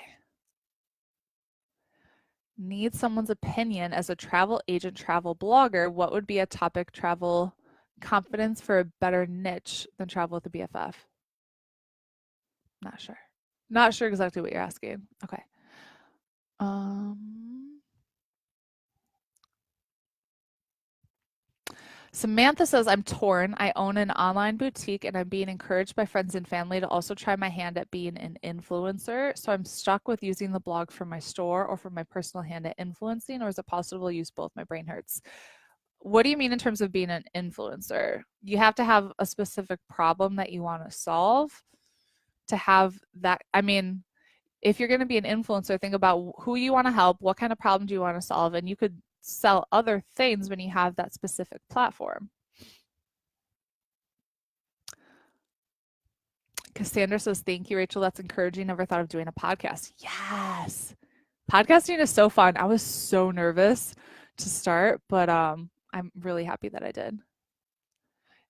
Need someone's opinion as a travel agent, travel blogger. What would be a topic travel confidence for a better niche than travel with a BFF? Not sure. Not sure exactly what you're asking. Okay. Um, Samantha says, I'm torn. I own an online boutique and I'm being encouraged by friends and family to also try my hand at being an influencer. So I'm stuck with using the blog for my store or for my personal hand at influencing, or is it possible to use both? My brain hurts. What do you mean in terms of being an influencer? You have to have a specific problem that you want to solve to have that. I mean, if you're going to be an influencer, think about who you want to help, what kind of problem do you want to solve, and you could sell other things when you have that specific platform. Cassandra says, thank you, Rachel. That's encouraging. Never thought of doing a podcast. Yes. Podcasting is so fun. I was so nervous to start, but I'm really happy that I did.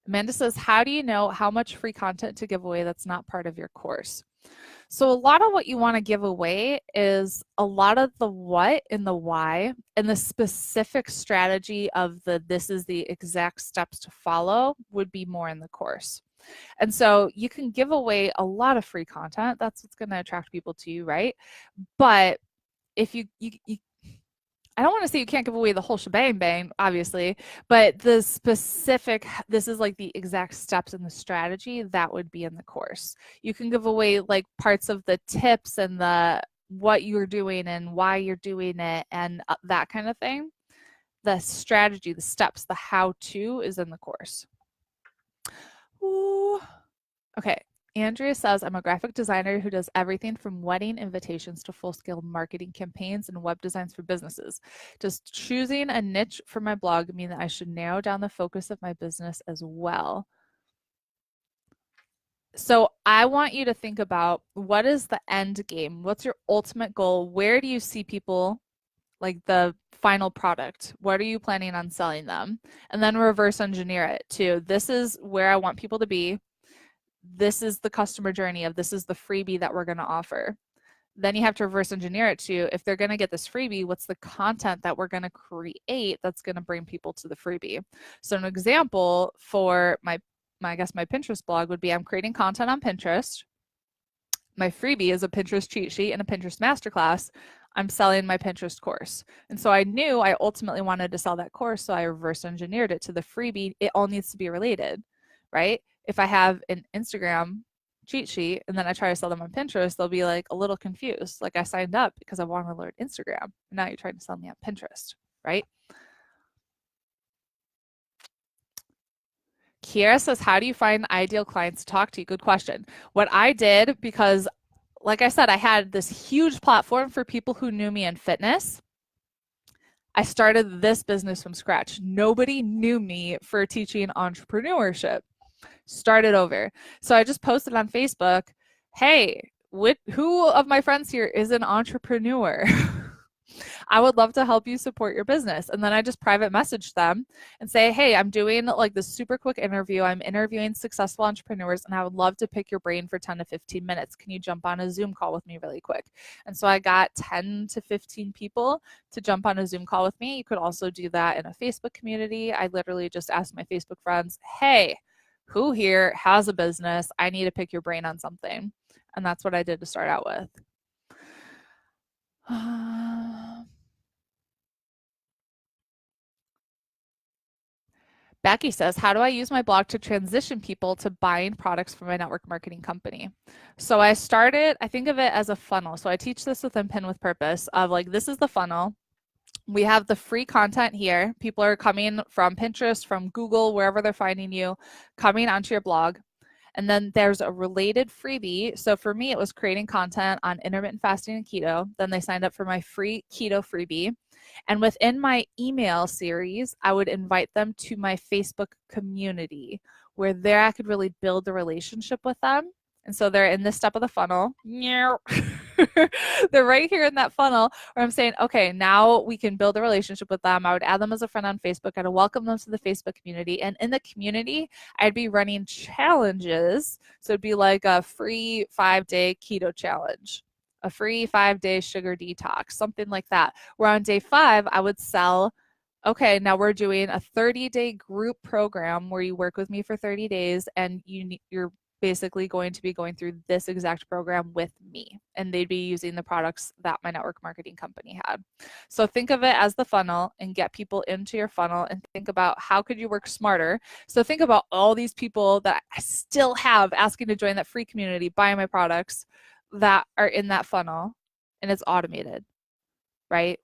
Amanda says, how do you know how much free content to give away that's not part of your course? So a lot of what you want to give away is a lot of the what and the why and the specific strategy of the this is the exact steps to follow would be more in the course. And so you can give away a lot of free content. That's what's going to attract people to you, right? But if you I don't want to say you can't give away the whole shebang bang, obviously, but the specific, this is like the exact steps in the strategy that would be in the course. You can give away like parts of the tips and the what you're doing and why you're doing it and that kind of thing. The strategy, the steps, the how to is in the course. Ooh. Okay. Andrea says, I'm a graphic designer who does everything from wedding invitations to full-scale marketing campaigns and web designs for businesses. Does choosing a niche for my blog mean that I should narrow down the focus of my business as well? So I want you to think about what is the end game? What's your ultimate goal? Where do you see people, like the final product? What are you planning on selling them? And then reverse engineer it to this is where I want people to be. This is the customer journey of this is the freebie that we're going to offer. Then you have to reverse engineer it to if they're going to get this freebie, what's the content that we're going to create that's going to bring people to the freebie? So an example for my I guess my Pinterest blog would be I'm creating content on Pinterest. My freebie is a Pinterest cheat sheet and a Pinterest masterclass. I'm selling my Pinterest course. And so I knew I ultimately wanted to sell that course, so I reverse engineered it to the freebie. It all needs to be related, right? If I have an Instagram cheat sheet and then I try to sell them on Pinterest, they'll be like a little confused. Like I signed up because I want to learn Instagram. And now you're trying to sell me on Pinterest, right? Kiara says, how do you find ideal clients to talk to? Good question. What I did, because like I said, I had this huge platform for people who knew me in fitness. I started this business from scratch. Nobody knew me for teaching entrepreneurship. Started over. So I just posted on Facebook, hey, who of my friends here is an entrepreneur? I would love to help you support your business. And then I just private message them and say, hey, I'm doing like this super quick interview. I'm interviewing successful entrepreneurs and I would love to pick your brain for 10 to 15 minutes. Can you jump on a Zoom call with me really quick? And so I got 10 to 15 people to jump on a Zoom call with me. You could also do that in a Facebook community. I literally just asked my Facebook friends, hey, who here has a business? I need to pick your brain on something. And that's what I did to start out with. Becky says, how do I use my blog to transition people to buying products from my network marketing company? So I think of it as a funnel. So I teach this within Pin with Purpose of like, this is the funnel. We have the free content here. People are coming from Pinterest, from Google, wherever they're finding you, coming onto your blog. And then there's a related freebie. So for me, it was creating content on intermittent fasting and keto. Then they signed up for my free keto freebie. And within my email series, I would invite them to my Facebook community where there I could really build the relationship with them. And so they're in this step of the funnel. They're right here in that funnel where I'm saying, okay, now we can build a relationship with them. I would add them as a friend on Facebook. I'd welcome them to the Facebook community. And in the community, I'd be running challenges. So it'd be like a free 5-day keto challenge, a free 5-day sugar detox, something like that. Where on day 5, I would sell, okay, now we're doing a 30-day group program where you work with me for 30 days and you're basically going to be going through this exact program with me, and they'd be using the products that my network marketing company had. So think of it as the funnel and get people into your funnel and think about how could you work smarter. So think about all these people that I still have asking to join that free community, buying my products that are in that funnel, and it's automated, right?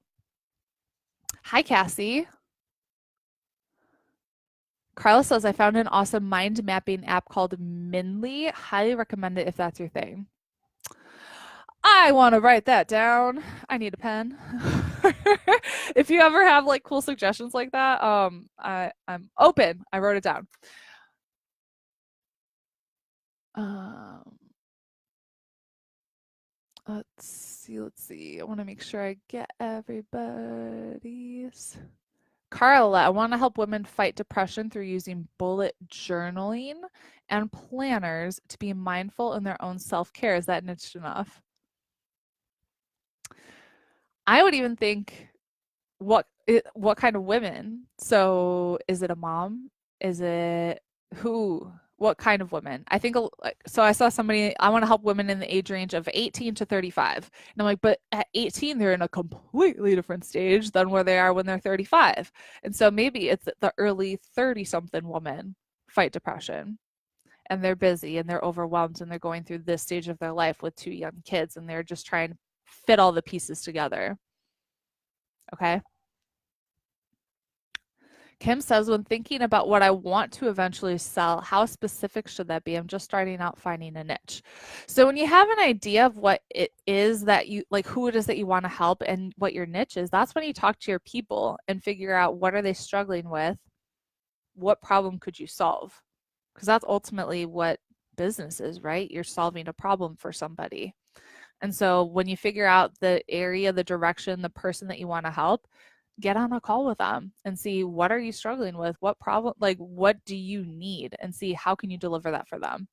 Hi, Cassie. Carla says, I found an awesome mind mapping app called Minly. Highly recommend it if that's your thing. I want to write that down. I need a pen. If you ever have like cool suggestions like that, I'm open. I wrote it down. Let's see. I want to make sure I get everybody's. Carla, I want to help women fight depression through using bullet journaling and planners to be mindful in their own self-care. Is that niche enough? I would even think what kind of women? So is it a mom? Is it who? What kind of women? I think so. I saw somebody, I want to help women in the age range of 18 to 35. And I'm like, but at 18, they're in a completely different stage than where they are when they're 35. And so maybe it's the early 30 something woman fight depression, and they're busy and they're overwhelmed and they're going through this stage of their life with 2 young kids and they're just trying to fit all the pieces together. Okay. Kim says, when thinking about what I want to eventually sell, how specific should that be? I'm just starting out finding a niche. So when you have an idea of what it is that you like, who it is that you want to help and what your niche is, that's when you talk to your people and figure out what are they struggling with? What problem could you solve? Because that's ultimately what business is, right? You're solving a problem for somebody. And so when you figure out the area, the direction, the person that you want to help, get on a call with them and see what are you struggling with, what problem, like what do you need, and see how can you deliver that for them.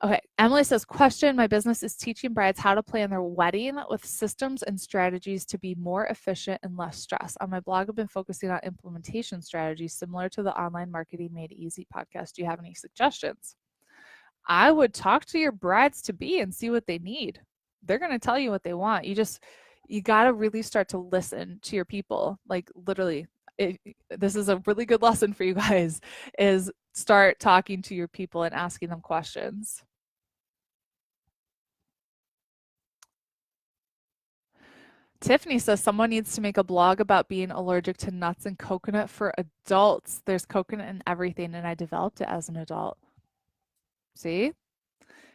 Okay, Emily says, question, my business is teaching brides how to plan their wedding with systems and strategies to be more efficient and less stress. On my blog, I've been focusing on implementation strategies similar to the Online Marketing Made Easy podcast. Do you have any suggestions? I would talk to your brides to be and see what they need. They're going to tell you what they want. You got to really start to listen to your people. Like literally, this is a really good lesson for you guys, is start talking to your people and asking them questions. Tiffany says someone needs to make a blog about being allergic to nuts and coconut for adults. There's coconut in everything, and I developed it as an adult. See?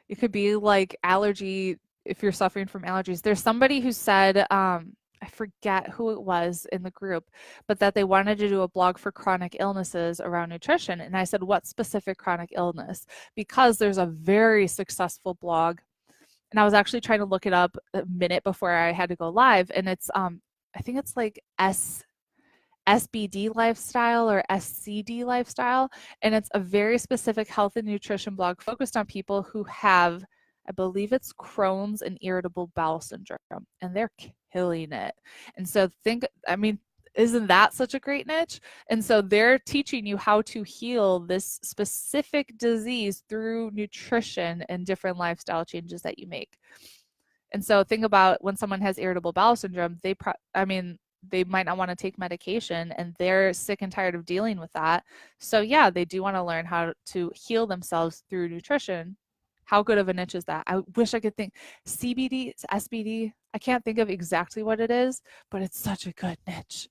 It could be like allergy, if you're suffering from allergies. There's somebody who said, I forget who it was in the group, but that they wanted to do a blog for chronic illnesses around nutrition. And I said, what specific chronic illness? Because there's a very successful blog. And I was actually trying to look it up a minute before I had to go live. And it's, I think it's like SBD lifestyle or SCD lifestyle. And it's a very specific health and nutrition blog focused on people who have, I believe it's Crohn's and irritable bowel syndrome, and they're killing it. And so isn't that such a great niche? And so they're teaching you how to heal this specific disease through nutrition and different lifestyle changes that you make. And so think about when someone has irritable bowel syndrome, they might not want to take medication and they're sick and tired of dealing with that. So yeah, they do want to learn how to heal themselves through nutrition. How good of a niche is that? I wish I could think. CBD, SBD, I can't think of exactly what it is, but it's such a good niche.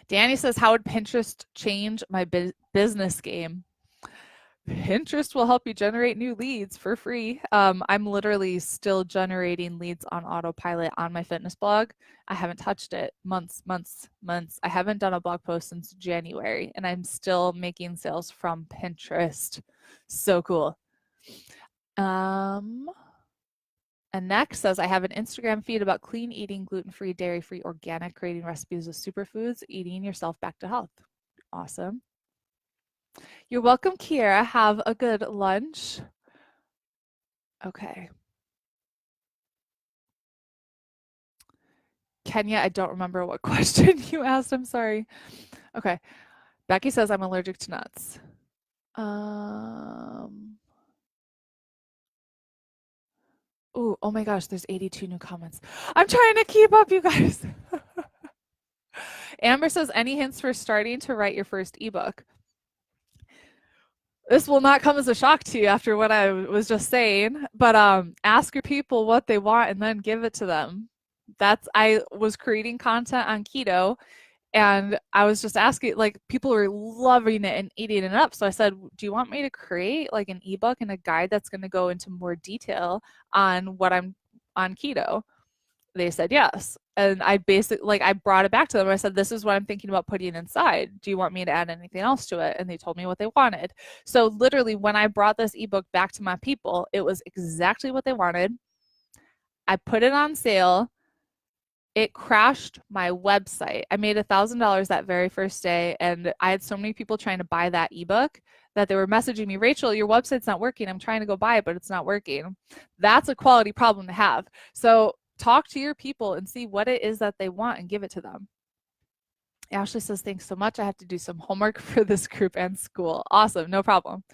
Danny says, how would Pinterest change my business game? Pinterest will help you generate new leads for free. I'm literally still generating leads on autopilot on my fitness blog. I haven't touched it months, months, months. I haven't done a blog post since January, and I'm still making sales from Pinterest. So cool. Um, and next says I have an Instagram feed about clean eating, gluten-free, dairy-free, organic, creating recipes with superfoods, eating yourself back to health. Awesome. You're welcome, Kiera. Have a good lunch. Okay. Kenya, I don't remember what question you asked. I'm sorry. Okay. Becky says I'm allergic to nuts. Um. Ooh, oh my gosh, there's 82 new comments. I'm trying to keep up, you guys. Amber says, any hints for starting to write your first ebook? This will not come as a shock to you after what I was just saying, but ask your people what they want and then give it to them. I was creating content on keto, and I was just asking, like, people were loving it and eating it up. So I said, do you want me to create like an ebook and a guide that's going to go into more detail on what I'm on keto? They said yes. And I basically, like, I brought it back to them. I said, this is what I'm thinking about putting inside. Do you want me to add anything else to it? And they told me what they wanted. So literally, when I brought this ebook back to my people, it was exactly what they wanted. I put it on sale. It crashed my website. I made $1,000 that very first day, and I had so many people trying to buy that ebook that they were messaging me, Rachel, your website's not working. I'm trying to go buy it, but it's not working. That's a quality problem to have. So talk to your people and see what it is that they want and give it to them. Ashley says, thanks so much. I have to do some homework for this group and school. Awesome, no problem.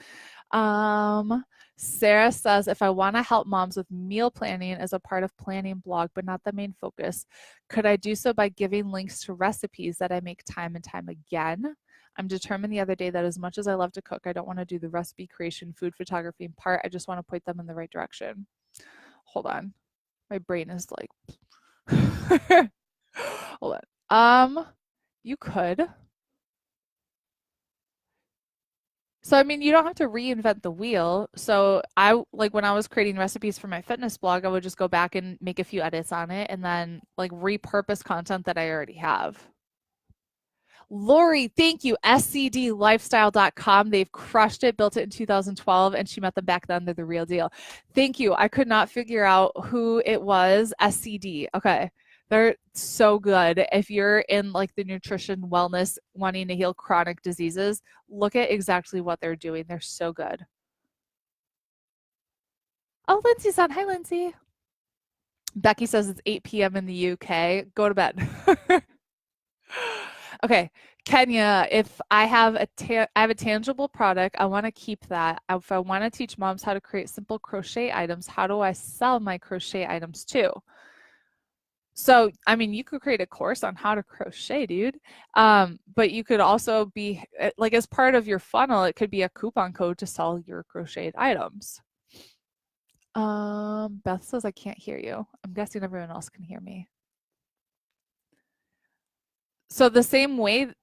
Sarah says, if I want to help moms with meal planning as a part of planning blog, but not the main focus, could I do so by giving links to recipes that I make time and time again? I'm determined the other day that as much as I love to cook, I don't want to do the recipe creation, food photography part. I just want to point them in the right direction. Hold on. My brain is like, hold on. You could. So, I mean, you don't have to reinvent the wheel. So, like when I was creating recipes for my fitness blog, I would just go back and make a few edits on it and then like repurpose content that I already have. Lori, thank you. scdlifestyle.com. They've crushed it, built it in 2012, and she met them back then. They're the real deal. Thank you. I could not figure out who it was. SCD. Okay. They're so good. If you're in like the nutrition wellness, wanting to heal chronic diseases, look at exactly what they're doing. They're so good. Oh, Lindsay's on. Hi, Lindsay. Becky says it's 8 p.m. in the UK. Go to bed. Okay, Kenya, if I have I have a tangible product, I want to keep that. If I want to teach moms how to create simple crochet items, how do I sell my crochet items too? So, I mean, you could create a course on how to crochet, dude. But you could also be like, as part of your funnel, it could be a coupon code to sell your crocheted items. Beth says I can't hear you. I'm guessing everyone else can hear me. So the same way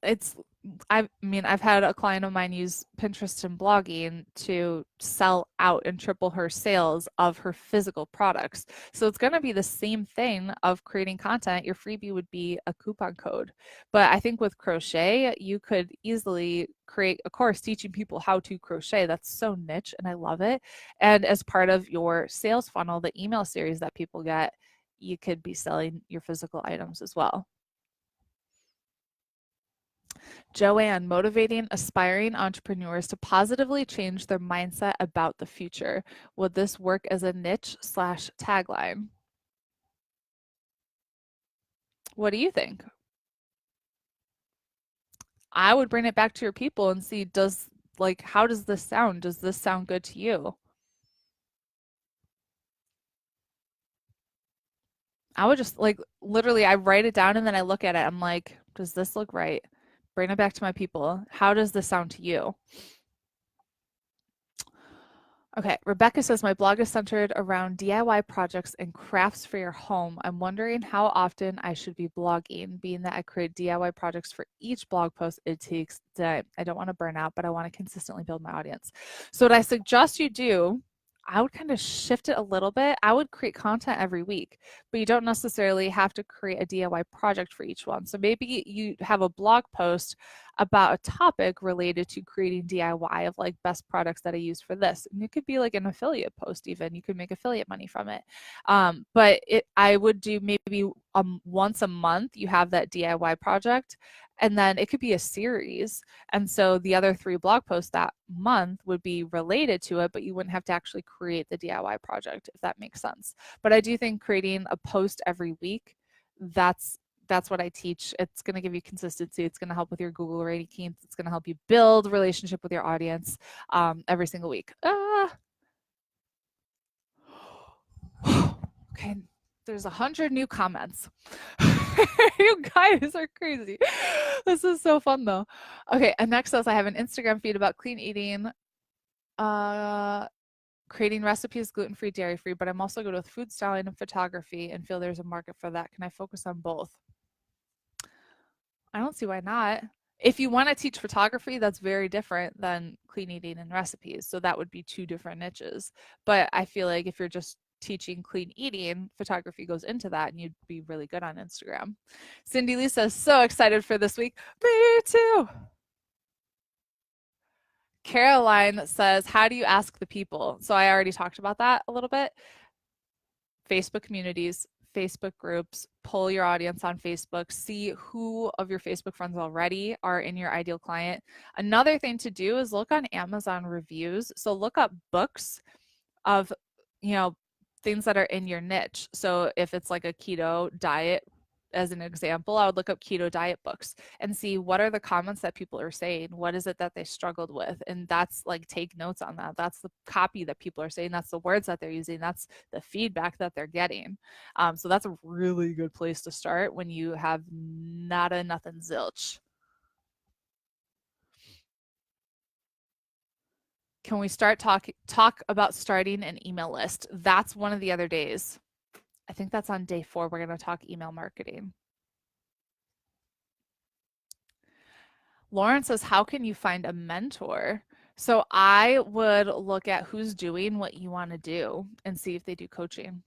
I mean, I've had a client of mine use Pinterest and blogging to sell out and triple her sales of her physical products. So it's going to be the same thing of creating content. Your freebie would be a coupon code. But I think with crochet, you could easily create a course teaching people how to crochet. That's so niche and I love it. And as part of your sales funnel, the email series that people get, you could be selling your physical items as well. Joanne, motivating aspiring entrepreneurs to positively change their mindset about the future. Would this work as a niche / tagline? What do you think? I would bring it back to your people and see, how does this sound? Does this sound good to you? I would just like literally I write it down and then I look at it. I'm like, does this look right? Bring it back to my people. How does this sound to you? Okay, Rebecca says my blog is centered around DIY projects and crafts for your home. I'm wondering how often I should be blogging, being that I create DIY projects for each blog post it takes time. I don't want to burn out, but I want to consistently build my audience. So what I suggest you do, I would kind of shift it a little bit. I would create content every week, but you don't necessarily have to create a DIY project for each one. So maybe you have a blog post about a topic related to creating DIY of like best products that I use for this. And it could be like an affiliate post, even you could make affiliate money from it. I would do maybe once a month, you have that DIY project. And then it could be a series. And so the other 3 blog posts that month would be related to it, but you wouldn't have to actually create the DIY project, if that makes sense. But I do think creating a post every week, that's what I teach. It's going to give you consistency. It's going to help with your Google rankings. It's going to help you build relationship with your audience every single week. Okay, there's 100 new comments. You guys are crazy. This is so fun though. Okay, and next says I have an Instagram feed about clean eating, creating recipes gluten-free, dairy-free, but I'm also good with food styling and photography and feel there's a market for that. Can I focus on both? I don't see why not. If you want to teach photography, that's very different than clean eating and recipes. So that would be 2 different niches. But I feel like if you're just teaching clean eating, photography goes into that and you'd be really good on Instagram. Cindy Lisa is so excited for this week. Me too. Caroline says, how do you ask the people? So I already talked about that a little bit. Facebook communities, Facebook groups, pull your audience on Facebook, see who of your Facebook friends already are in your ideal client. Another thing to do is look on Amazon reviews. So look up books of, things that are in your niche. So if it's like a keto diet, as an example, I would look up keto diet books and see what are the comments that people are saying. What is it that they struggled with? And that's like, take notes on that. That's the copy that people are saying. That's the words that they're using. That's the feedback that they're getting. So that's a really good place to start when you have nada, nothing, zilch. Can we talk about starting an email list? That's one of the other days. I think that's on day 4. We're going to talk email marketing. Lauren says, how can you find a mentor? So I would look at who's doing what you want to do and see if they do coaching.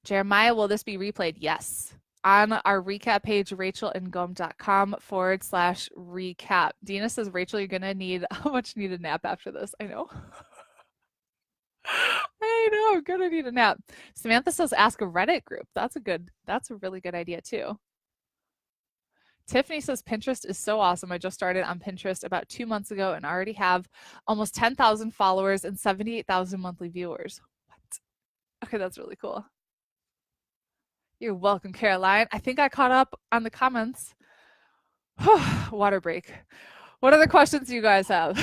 Jeremiah, will this be replayed? Yes. On our recap page, rachelandgom.com/recap. Dina says, Rachel, you're going to need, how much need a nap after this? I know. I know, I'm going to need a nap. Samantha says, ask a Reddit group. That's a really good idea too. Tiffany says Pinterest is so awesome. I just started on Pinterest about 2 months ago and already have almost 10,000 followers and 78,000 monthly viewers. What? Okay, that's really cool. You're welcome, Caroline. I think I caught up on the comments. Water break. What other questions do you guys have?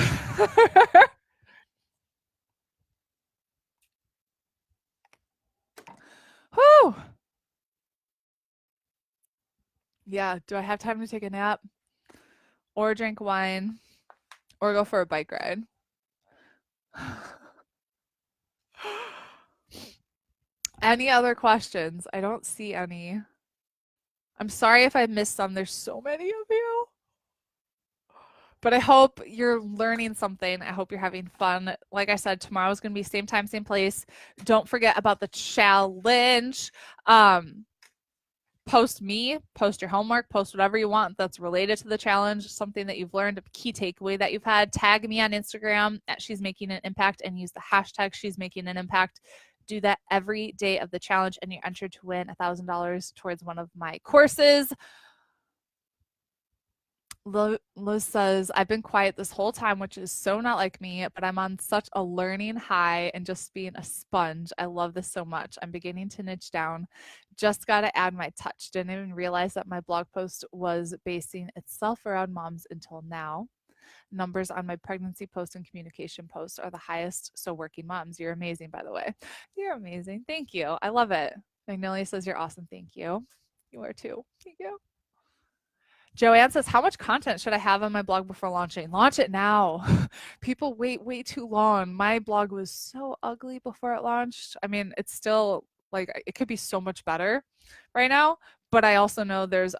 Whew. Yeah, do I have time to take a nap or drink wine or go for a bike ride? Any other questions? I don't see any. I'm sorry if I missed some. There's so many of you. But I hope you're learning something. I hope you're having fun. Like I said, tomorrow's going to be same time, same place. Don't forget about the challenge. Post your homework, post whatever you want that's related to the challenge, something that you've learned, a key takeaway that you've had. Tag me on Instagram at She's Making an Impact and use the hashtag She's Making an Impact. Do that every day of the challenge and you're entered to win $1,000 towards one of my courses. Liz says, I've been quiet this whole time, which is so not like me, but I'm on such a learning high and just being a sponge. I love this so much. I'm beginning to niche down. Just got to add my touch. Didn't even realize that my blog post was basing itself around moms until now. Numbers on my pregnancy post and communication post are the highest. So working moms, you're amazing, by the way. You're amazing. Thank you. I love it. Magnolia says, you're awesome. Thank you. You are too. Thank you. Joanne says, how much content should I have on my blog before launching? Launch it now. People wait way too long. My blog was so ugly before it launched. I mean, it's still like it could be so much better right now, but I also know there's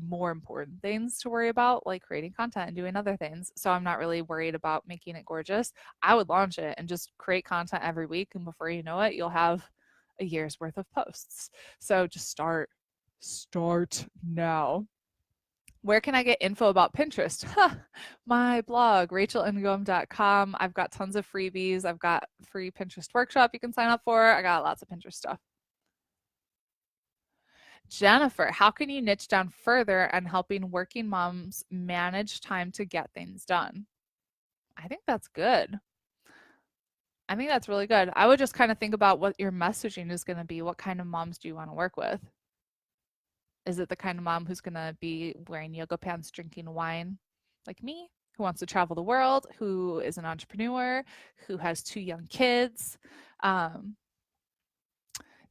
more important things to worry about, like creating content and doing other things. So I'm not really worried about making it gorgeous. I would launch it and just create content every week. And before you know it, you'll have a year's worth of posts. So just start now. Where can I get info about Pinterest? Huh, my blog, rachelngom.com. I've got tons of freebies. I've got free Pinterest workshop you can sign up for. I got lots of Pinterest stuff. Jennifer, how can you niche down further on helping working moms manage time to get things done? I think that's good. I think that's really good. I would just kind of think about what your messaging is going to be. What kind of moms do you want to work with? Is it the kind of mom who's going to be wearing yoga pants, drinking wine like me, who wants to travel the world, who is an entrepreneur, who has 2 young kids? Um,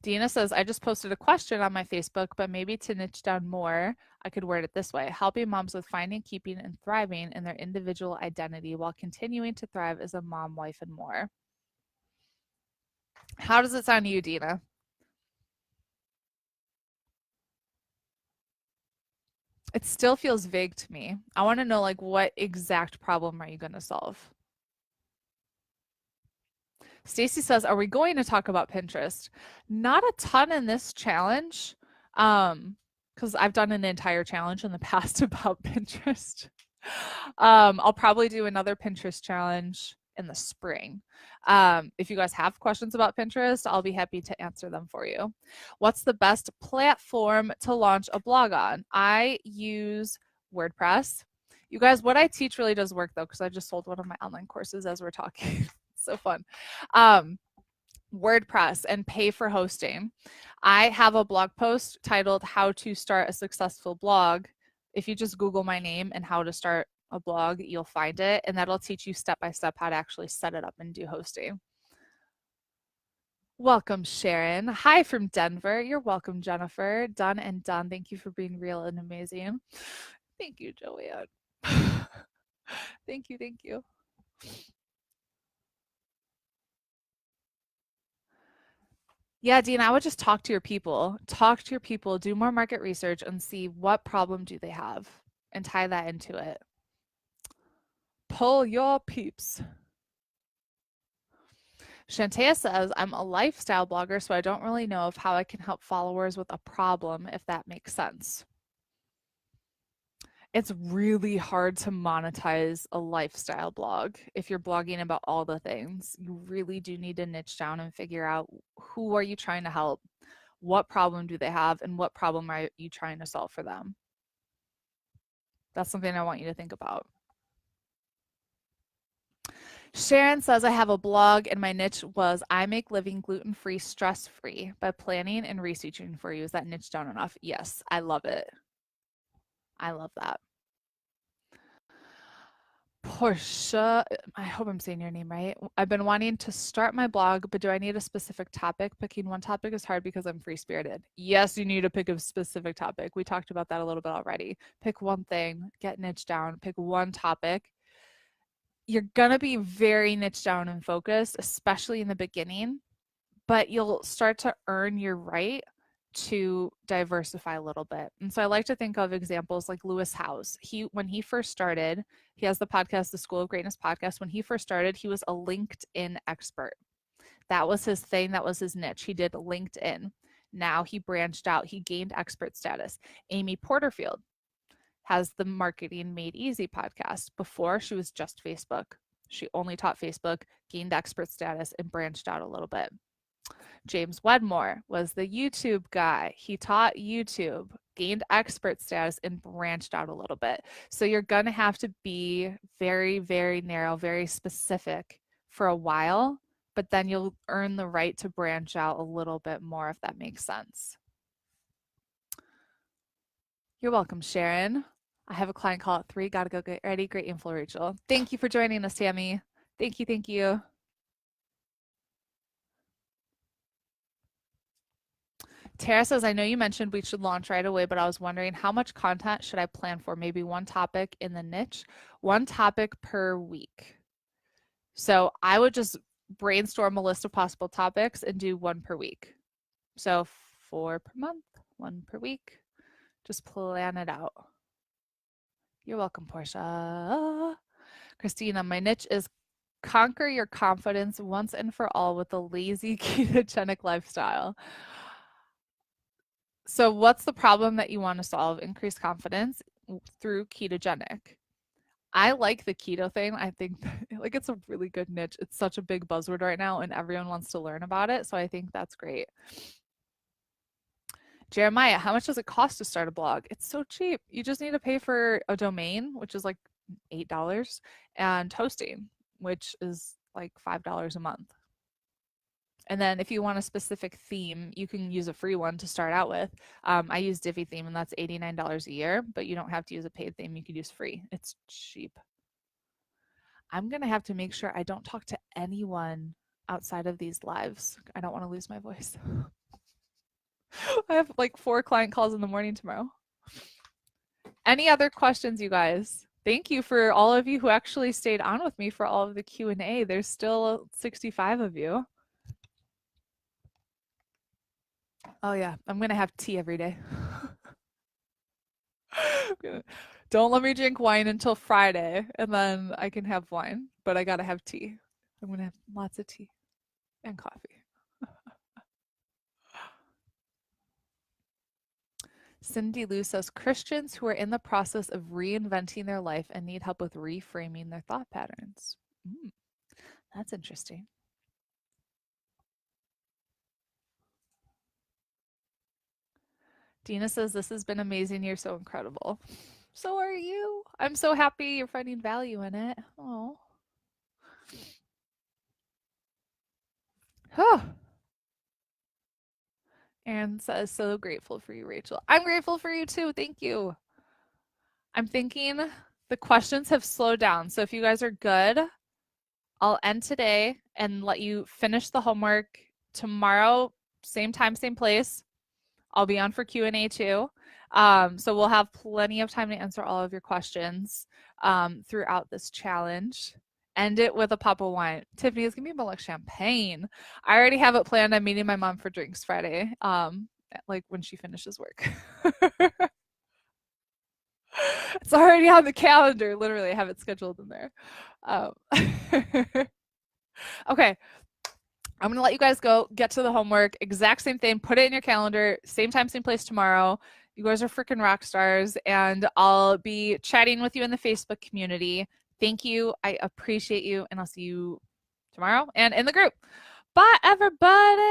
Dina says, I just posted a question on my Facebook, but maybe to niche down more, I could word it this way: helping moms with finding, keeping, and thriving in their individual identity while continuing to thrive as a mom, wife, and more. How does it sound to you, Dina? It still feels vague to me. I want to know, like, what exact problem are you going to solve? Stacy says, are we going to talk about Pinterest? Not a ton in this challenge, because I've done an entire challenge in the past about Pinterest. I'll probably do another Pinterest challenge in the spring. If you guys have questions about Pinterest, I'll be happy to answer them for you. What's the best platform to launch a blog on? I use WordPress. You guys, what I teach really does work though, because I just sold one of my online courses as we're talking. So fun. WordPress and pay for hosting. I have a blog post titled How to Start a Successful Blog. If you just Google my name and how to start a blog, you'll find it, and that'll teach you step by step how to actually set it up and do hosting. Welcome, Sharon. Hi from Denver. You're welcome, Jennifer. Done and done. Thank you for being real and amazing. Thank you, Joanne. Thank you. Thank you. Yeah, Dean, I would just talk to your people. Talk to your people, do more market research, and see what problem do they have and tie that into it. Pull your peeps. Shantea says, I'm a lifestyle blogger, so I don't really know of how I can help followers with a problem, if that makes sense. It's really hard to monetize a lifestyle blog if you're blogging about all the things. You really do need to niche down and figure out who are you trying to help, what problem do they have, and what problem are you trying to solve for them. That's something I want you to think about. Sharon says, I have a blog and my niche was I make living gluten-free, stress-free by planning and researching for you. Is that niche down enough? Yes, I love it. I love that. Portia, I hope I'm saying your name right. I've been wanting to start my blog, but do I need a specific topic? Picking one topic is hard because I'm free-spirited. Yes, you need to pick a specific topic. We talked about that a little bit already. Pick one thing, get niche down, pick one topic. You're going to be very niche down and focused, especially in the beginning, but you'll start to earn your right to diversify a little bit. And so I like to think of examples like Lewis Howes. When he first started, he has the podcast, the School of Greatness podcast. When he first started, he was a LinkedIn expert. That was his thing. That was his niche. He did LinkedIn. Now he branched out. He gained expert status. Amy Porterfield has the Marketing Made Easy podcast. Before, she was just Facebook. She only taught Facebook, gained expert status, and branched out a little bit. James Wedmore was the YouTube guy. He taught YouTube, gained expert status, and branched out a little bit. So you're going to have to be very, very narrow, very specific for a while, but then you'll earn the right to branch out a little bit more, if that makes sense. You're welcome, Sharon. I have a client call at 3. Gotta go get ready. Great info, Rachel. Thank you for joining us, Tammy. Thank you. Thank you. Tara says, I know you mentioned we should launch right away, but I was wondering how much content should I plan for? Maybe one topic in the niche, one topic per week. So I would just brainstorm a list of possible topics and do one per week. So 4 per month, one per week. Just plan it out. You're welcome, Portia. Christina, my niche is conquer your confidence once and for all with a lazy ketogenic lifestyle. So what's the problem that you want to solve? Increase confidence through ketogenic. I like the keto thing. I think like it's a really good niche. It's such a big buzzword right now and everyone wants to learn about it. So I think that's great. Jeremiah, how much does it cost to start a blog? It's so cheap. You just need to pay for a domain, which is like $8, and hosting, which is like $5 a month. And then if you want a specific theme, you can use a free one to start out with. I use Divi theme and that's $89 a year, but you don't have to use a paid theme. You could use free. It's cheap. I'm going to have to make sure I don't talk to anyone outside of these lives. I don't want to lose my voice. I have like 4 client calls in the morning tomorrow. Any other questions, you guys? Thank you for all of you who actually stayed on with me for all of the Q&A. There's still 65 of you. Oh yeah, I'm gonna have tea every day. Don't let me drink wine until Friday, and then I can have wine, but I gotta have tea. I'm gonna have lots of tea and coffee. Cindy Lou says, Christians who are in the process of reinventing their life and need help with reframing their thought patterns. That's interesting. Dina says, this has been amazing. You're so incredible. So are you. I'm so happy you're finding value in it. Oh. Huh. Aaron says, so grateful for you, Rachel. I'm grateful for you too. Thank you. I'm thinking the questions have slowed down. So if you guys are good, I'll end today and let you finish the homework. Tomorrow, same time, same place. I'll be on for Q&A too. So we'll have plenty of time to answer all of your questions throughout this challenge. End it with a pop of wine. Tiffany, it's gonna be about like champagne. I already have it planned. I'm meeting my mom for drinks Friday, like when she finishes work. It's already on the calendar. Literally, I have it scheduled in there. Okay. I'm going to let you guys go, get to the homework, exact same thing, put it in your calendar, same time, same place tomorrow. You guys are freaking rock stars, and I'll be chatting with you in the Facebook community. Thank you. I appreciate you, and I'll see you tomorrow and in the group. Bye, everybody.